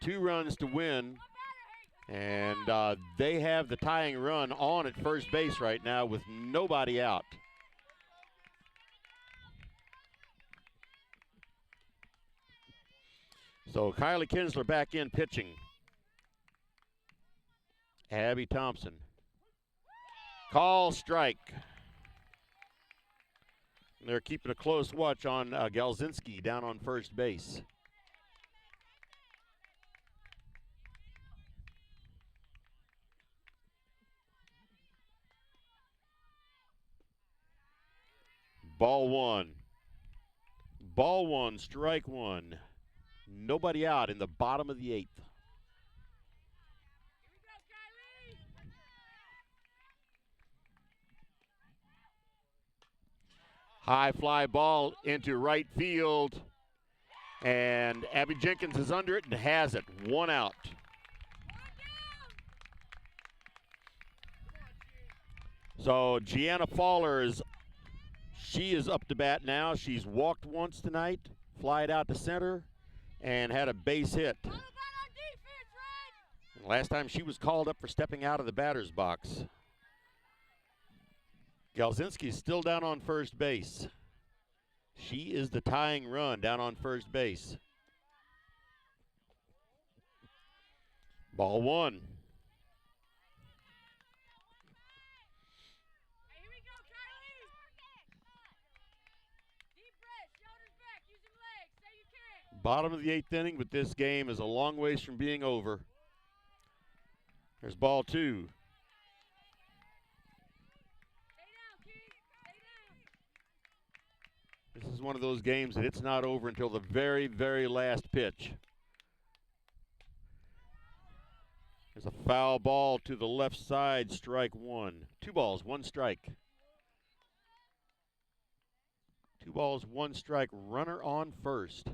2 runs to win. And they have the tying run on at first base right now with nobody out. So Kylie Kinsler back in pitching. Abby Thompson. Call strike. They're keeping a close watch on Galzinski down on first base. Ball 1. Ball 1, strike 1. Nobody out in the bottom of the 8th. High fly ball into right field. And Abby Jenkins is under it and has it. 1 out. So Gianna Fowler is up to bat now. She's walked once tonight, flied out to center, and had a base hit. Last time she was called up for stepping out of the batter's box. Galzinski's still down on first base. She is the tying run down on first base. Ball 1. Bottom of the 8th inning, but this game is a long ways from being over. There's ball 2. This is one of those games that it's not over until the very, very last pitch. There's a foul ball to the left side, strike 1. 2 balls, 1 strike. 2 balls, 1 strike, runner on first.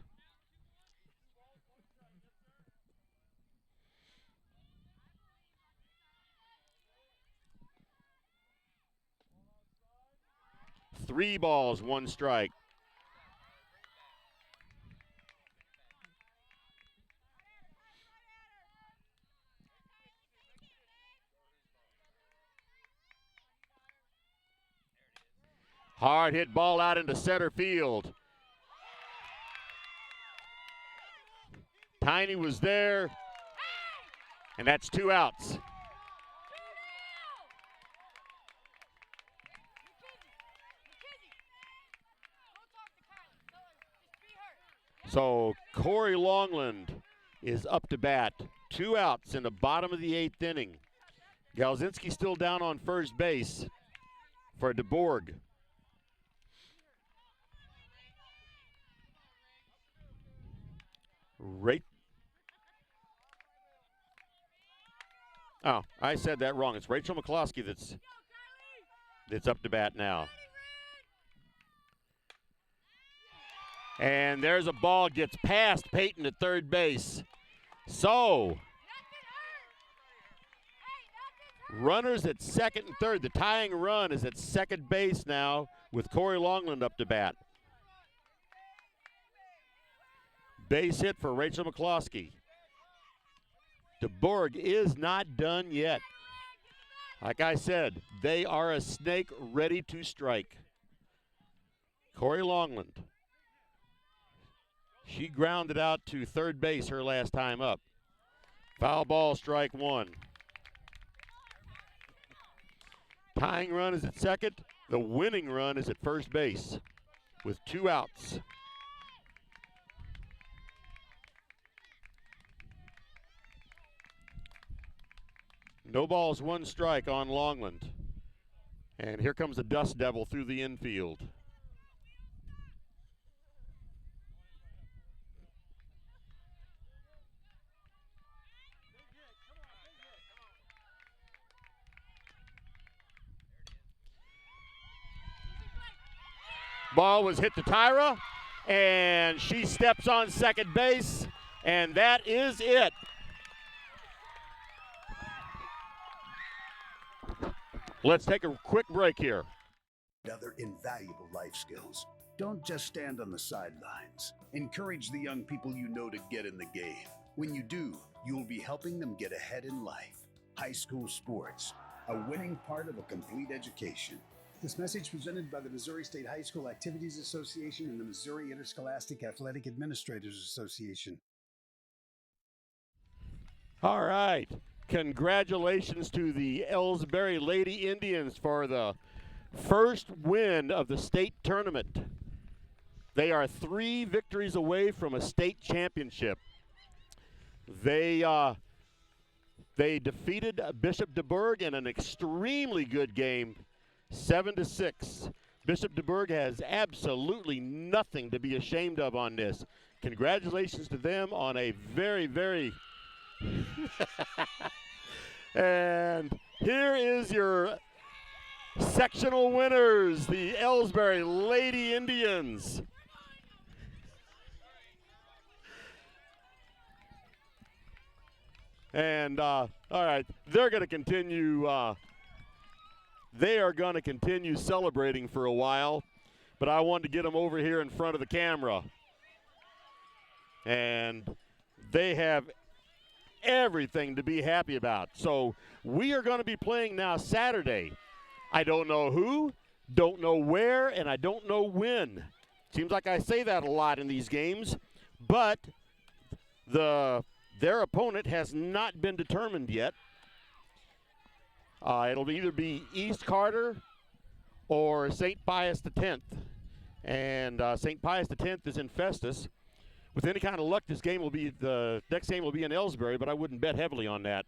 Three balls, 1 strike. Hard hit ball out into center field. Tiny was there, and that's 2 outs. So Corey Longland is up to bat. 2 outs in the bottom of the 8th inning. Galzinski still down on first base for DuBourg. Oh, I said that wrong. It's Rachel McCloskey that's up to bat now. And there's a ball, gets past Peyton at third base. So, runners at second and third. The tying run is at second base now with Corey Longland up to bat. Base hit for Rachel McCloskey. DuBourg is not done yet. Like I said, they are a snake ready to strike. Corey Longland. She grounded out to third base her last time up. Foul ball, strike one. Tying run is at second. The winning run is at first base with 2 outs. No balls, 1 strike on Longland. And here comes the Dust Devil through the infield. Ball was hit to Tyra, and she steps on second base, and that is it. Let's take a quick break here. Other invaluable life skills. Don't just stand on the sidelines. Encourage the young people you know to get in the game. When you do, you'll be helping them get ahead in life. High school sports, a winning part of a complete education. This message presented by the Missouri State High School Activities Association and the Missouri Interscholastic Athletic Administrators Association. All right. Congratulations to the Elsberry Lady Indians for the first win of the state tournament. They are 3 victories away from a state championship. They defeated Bishop DuBourg in an extremely good game, 7-6. Bishop DuBourg has absolutely nothing to be ashamed of on this. Congratulations to them on a very, very and here is your sectional winners, the Elsberry Lady Indians. And all right, they're going to continue. They are going to continue celebrating for a while, but I wanted to get them over here in front of the camera. And they have everything to be happy about. So we are going to be playing now Saturday. I don't know who, don't know where, and I don't know when. Seems like I say that a lot in these games, but their opponent has not been determined yet. It'll either be East Carter or St. Pius X. And St. Pius X is in Festus. With any kind of luck, the next game will be in Elsberry, but I wouldn't bet heavily on that.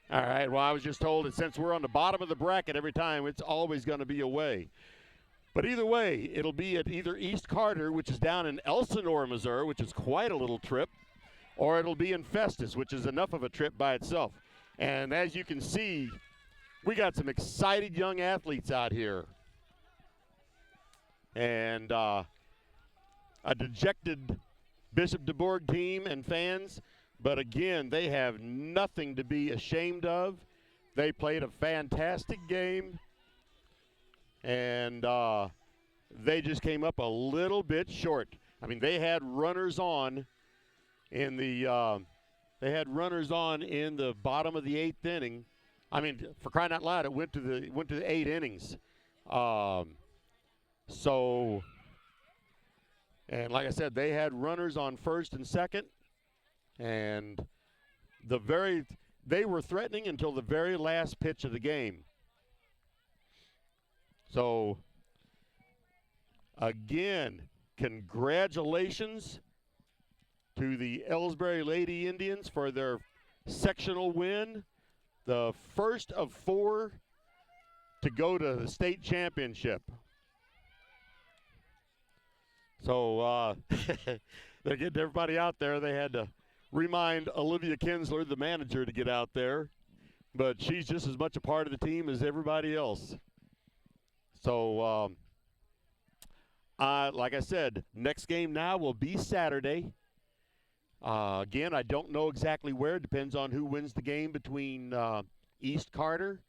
All right, well, I was just told that since we're on the bottom of the bracket every time, it's always going to be away. But either way, it'll be at either East Carter, which is down in Elsinore, Missouri, which is quite a little trip, or it'll be in Festus, which is enough of a trip by itself. And as you can see, we got some excited young athletes out here. And a dejected Bishop DuBourg team and fans, but again, they have nothing to be ashamed of. They played a fantastic game, and they just came up a little bit short. I mean, they had runners on in the bottom of the 8th inning. I mean, for crying out loud, it went to the 8 innings. And like I said, they had runners on first and second, and they were threatening until the very last pitch of the game. So, again, congratulations to the Elsberry Lady Indians for their sectional win, the first of 4 to go to the state championship. So they're getting everybody out there. They had to remind Olivia Kinsler, the manager, to get out there. But she's just as much a part of the team as everybody else. So, like I said, next game now will be Saturday. Again, I don't know exactly where. It depends on who wins the game between East Carter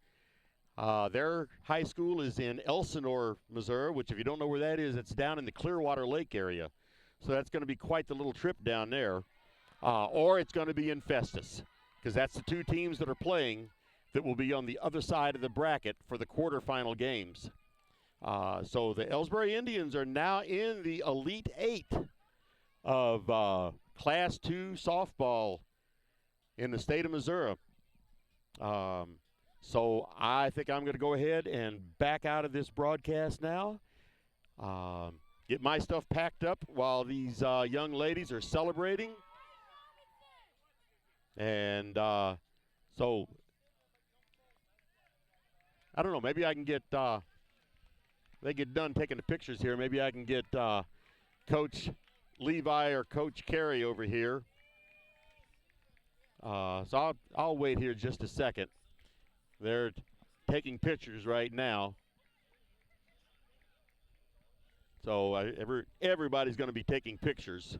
Their high school is in Elsinore, Missouri, which if you don't know where that is, it's down in the Clearwater Lake area. So that's going to be quite the little trip down there. Or it's going to be in Festus, because that's the two teams that are playing that will be on the other side of the bracket for the quarterfinal games. So the Elsberry Indians are now in the Elite Eight of Class 2 softball in the state of Missouri. So I think I'm going to go ahead and back out of this broadcast now. Get my stuff packed up while these young ladies are celebrating. And so, I don't know, maybe I can get, they get done taking the pictures here. Maybe I can get Coach Levi or Coach Carey over here. So I'll wait here just a second. They're taking pictures right now. So everybody's going to be taking pictures.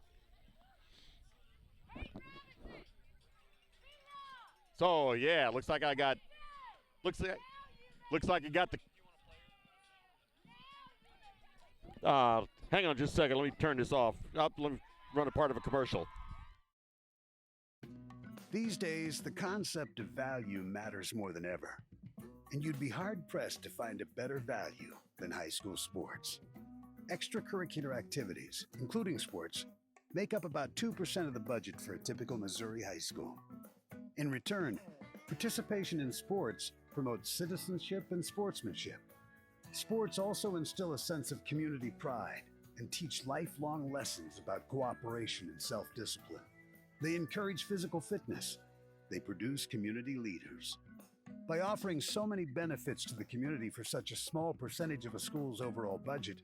So yeah, looks like I got the hang on just a second, let me turn this off. Let me run a part of a commercial. These days, the concept of value matters more than ever. And you'd be hard-pressed to find a better value than high school sports. Extracurricular activities, including sports, make up about 2% of the budget for a typical Missouri high school. In return, participation in sports promotes citizenship and sportsmanship. Sports also instill a sense of community pride and teach lifelong lessons about cooperation and self-discipline. They encourage physical fitness. They produce community leaders. By offering so many benefits to the community for such a small percentage of a school's overall budget,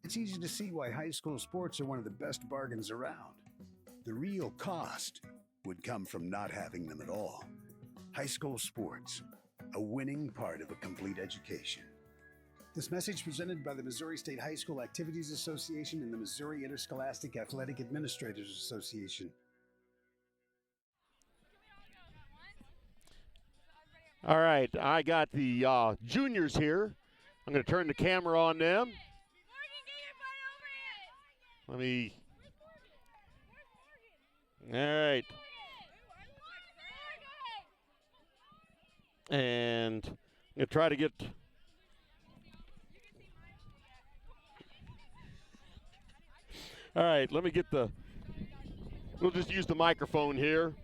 it's easy to see why high school sports are one of the best bargains around. The real cost would come from not having them at all. High school sports, a winning part of a complete education. This message presented by the Missouri State High School Activities Association and the Missouri Interscholastic Athletic Administrators Association. All right, I got the juniors here. I'm going to turn the camera on them. Let me. All right. And I'm going to try to get. All right, let me get the. We'll just use the microphone here.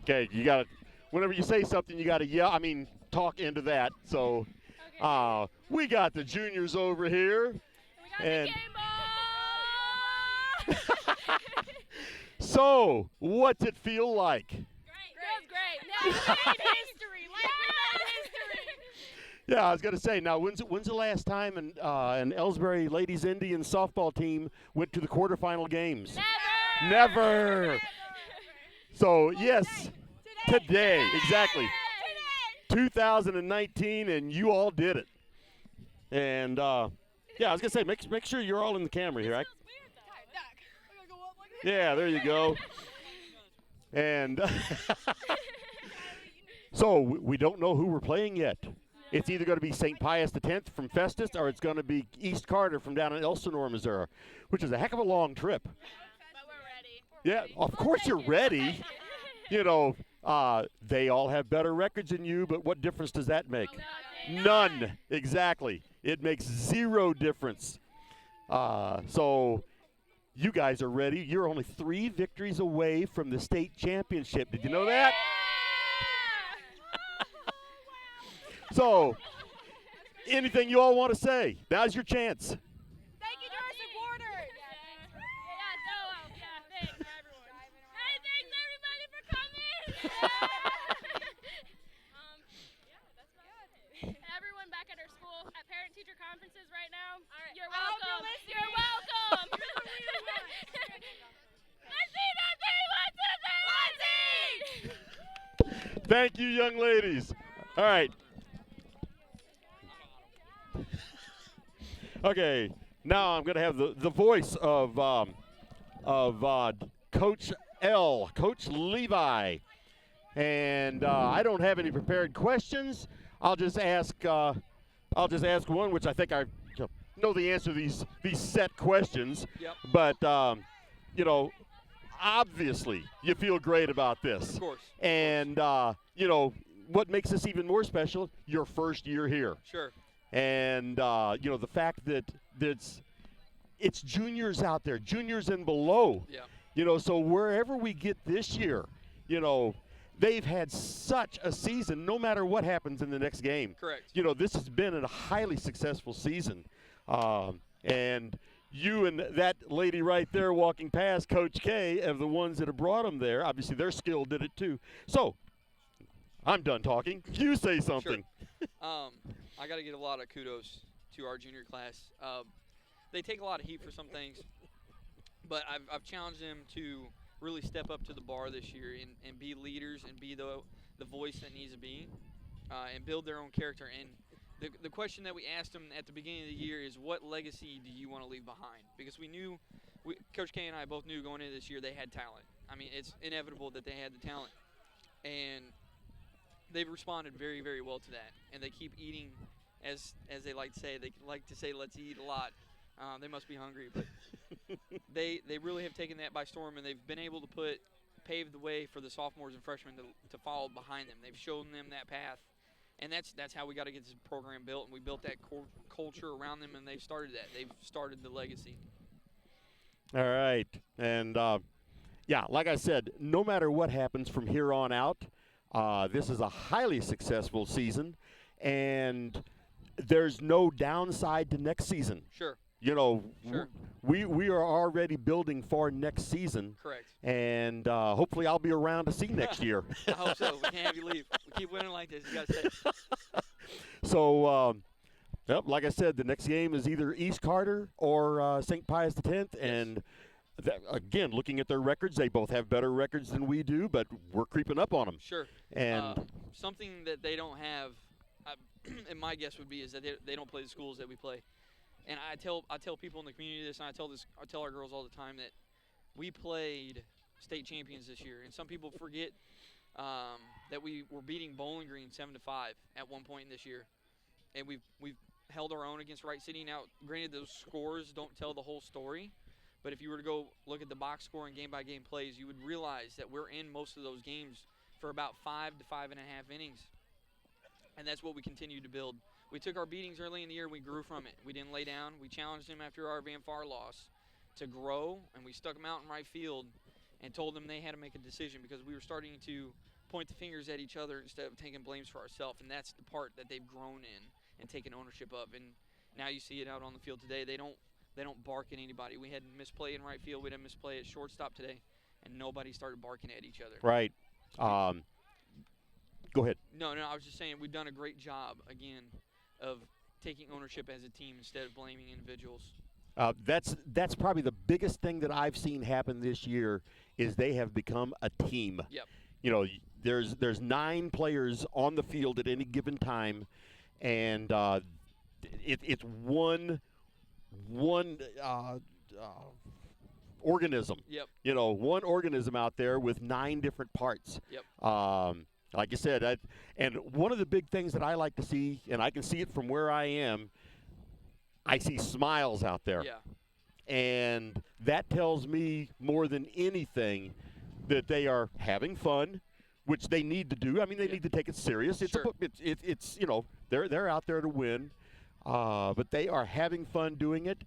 Okay, you got to. Whenever you say something, you got to yell. I mean, talk into that. So, we got the juniors over here, and so what's it feel like? Great. Now we made history. Yeah, I was gonna say. Now, when's the last time an Elsberry Ladies Indian softball team went to the quarterfinal games? Never. So yes. Today, exactly. 2019, and you all did it. And yeah, I was gonna say, make sure you're all in the camera here. Yeah, there you go. And so we don't know who we're playing yet. It's either going to be St. Pius X from Festus, or it's going to be East Carter from down in Elsinore, Missouri, which is a heck of a long trip. But we're ready. Yeah, of course you're ready. You know. They all have better records than you, but what difference does that make? None. Exactly. It makes zero difference. So you guys are ready. You're only 3 victories away from the state championship. Did you know that? So, anything you all want to say? Now's your chance. Everyone back at our school at parent-teacher conferences right now. Right. You're welcome. You're welcome. Let's see. Thank you, young ladies. All right. Okay. Now I'm going to have the voice of Coach L, Coach Levi. And I don't have any prepared questions. I'll just ask one, which I think I know the answer to these set questions. Yep. But obviously you feel great about this. Of course. And what makes this even more special? Your first year here. Sure. And the fact that it's juniors out there, juniors and below. Yeah. So wherever we get this year, they've had such a season no matter what happens in the next game. Correct. This has been a highly successful season. And you and that lady right there walking past, Coach K, of the ones that have brought them there, obviously their skill did it too. So I'm done talking. You say something. Sure. I got to give a lot of kudos to our junior class. They take a lot of heat for some things, but I've challenged them to really step up to the bar this year and be leaders and be the voice that needs to be, and build their own character. And the question that we asked them at the beginning of the year is, what legacy do you want to leave behind? Because Coach K and I both knew going into this year they had talent. I mean, it's inevitable that they had the talent. And they've responded very, very well to that. And they keep eating, as they like to say. They like to say, let's eat a lot. They must be hungry. But they really have taken that by storm, and they've been able to pave the way for the sophomores and freshmen to follow behind them. They've shown them that path. And that's how we got to get this program built, and we built that culture around them, and they've started that. They've started the legacy. All right. And, like I said, no matter what happens from here on out, this is a highly successful season, and there's no downside to next season. Sure. Sure. We are already building for next season. Correct. And hopefully I'll be around to see next year. I hope so. We can't have you leave. We keep winning like this. You got to stay. So, like I said, the next game is either East Carter or St. Pius X. Yes. And again, looking at their records, they both have better records than we do, but we're creeping up on them. Sure. And something that they don't have, and my guess would be, is that they don't play the schools that we play. And I tell people in the community this, and I tell our girls all the time that we played state champions this year, and some people forget that we were beating Bowling Green 7-5 at one point in this year, and we've held our own against Wright City. Now, granted, those scores don't tell the whole story, but if you were to go look at the box score and game-by-game plays, you would realize that we're in most of those games for about 5 to 5.5 innings, and that's what we continue to build. We took our beatings early in the year. We grew from it. We didn't lay down. We challenged them after our Van Far loss to grow, and we stuck them out in right field and told them they had to make a decision because we were starting to point the fingers at each other instead of taking blames for ourselves, and that's the part that they've grown in and taken ownership of. And now you see it out on the field today. They don't bark at anybody. We had misplay in right field. We had a misplay at shortstop today, and nobody started barking at each other. Right. Go ahead. No, I was just saying we've done a great job, again, of taking ownership as a team instead of blaming individuals. That's probably the biggest thing that I've seen happen this year is they have become a team. Yep. There's 9 players on the field at any given time, and it's one organism. Yep. One organism out there with 9 different parts. Yep. Like you said, and one of the big things that I like to see, and I can see it from where I am, I see smiles out there. Yeah. And that tells me more than anything that they are having fun, which they need to do. I mean, they need to take it serious. It's Sure. it's they're out there to win, but they are having fun doing it,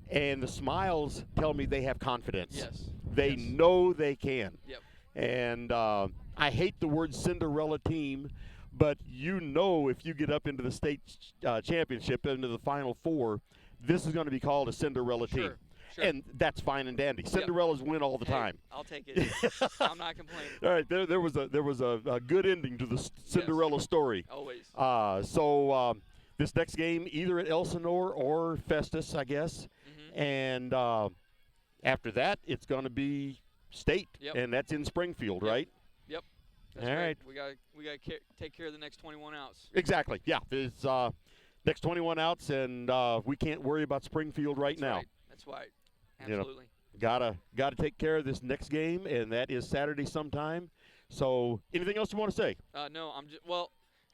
and the smiles tell me they have confidence. Yes. They know they can. Yep. And I hate the word Cinderella team, but if you get up into the state championship, into the Final Four, this is going to be called a Cinderella team. Sure. And that's fine and dandy. Cinderellas win all the time. I'll take it. I'm not complaining. All right, there was a good ending to the Cinderella story. Always. So this next game, either at Elsinore or Festus, I guess. Mm-hmm. And after that, it's going to be state, and that's in Springfield, right? Yep. That's all right. We got to take care of the next 21 outs. Exactly. Yeah. There's next 21 outs, and we can't worry about Springfield right now. Right. That's right. Absolutely. Gotta take care of this next game, and that is Saturday sometime. So, anything else you want to say? No,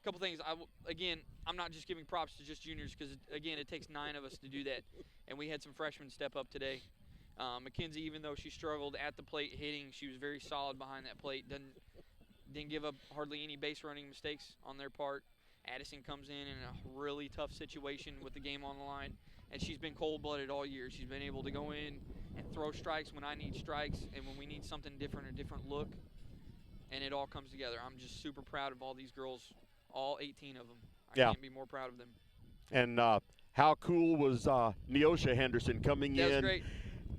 A couple things. Again, I'm not just giving props to just juniors because, again, it takes 9 of us to do that. And we had some freshmen step up today. Mackenzie, even though she struggled at the plate hitting, she was very solid behind that plate. Didn't give up hardly any base running mistakes on their part. Addison comes in a really tough situation with the game on the line. And she's been cold-blooded all year. She's been able to go in and throw strikes when I need strikes and when we need something different, a different look. And it all comes together. I'm just super proud of all these girls, all 18 of them. I can't be more proud of them. And how cool was Neosha Henderson coming That in? was great.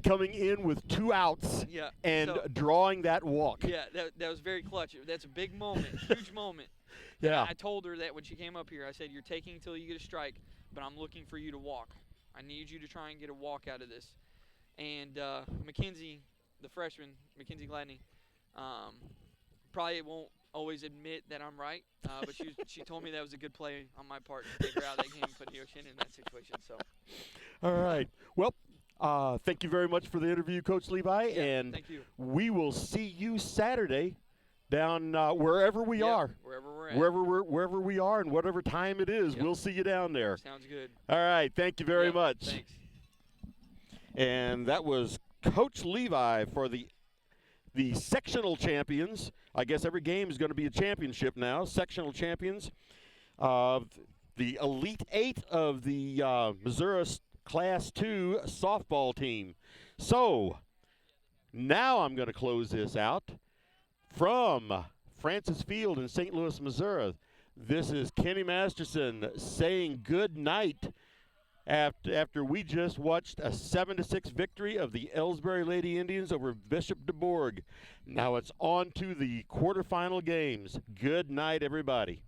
Coming in with 2 outs and drawing that walk. Yeah, that was very clutch. That's a big moment, huge moment. Yeah. And I told her that when she came up here. I said, you're taking until you get a strike, but I'm looking for you to walk. I need you to try and get a walk out of this. And Mackenzie, the freshman, Mackenzie Gladney, probably won't always admit that I'm right, but she told me that was a good play on my part to take her out of that game and put Neosha in that situation. So. All right. Well, thank you very much for the interview, Coach Levi. And thank you. We will see you Saturday down wherever we are. Wherever we're at. Wherever we are and whatever time it is, we'll see you down there. Sounds good. All right. Thank you very much. Thanks. And that was Coach Levi for the sectional champions. I guess every game is going to be a championship now. Sectional champions of the Elite 8 of the Missouri Class 2 softball team. So now I'm going to close this out from Francis Field in St. Louis, Missouri. This is Kenny Masterson saying good night after we just watched a 7-6 victory of the Elsberry Lady Indians over Bishop DuBourg. Now it's on to the quarterfinal games. Good night, everybody.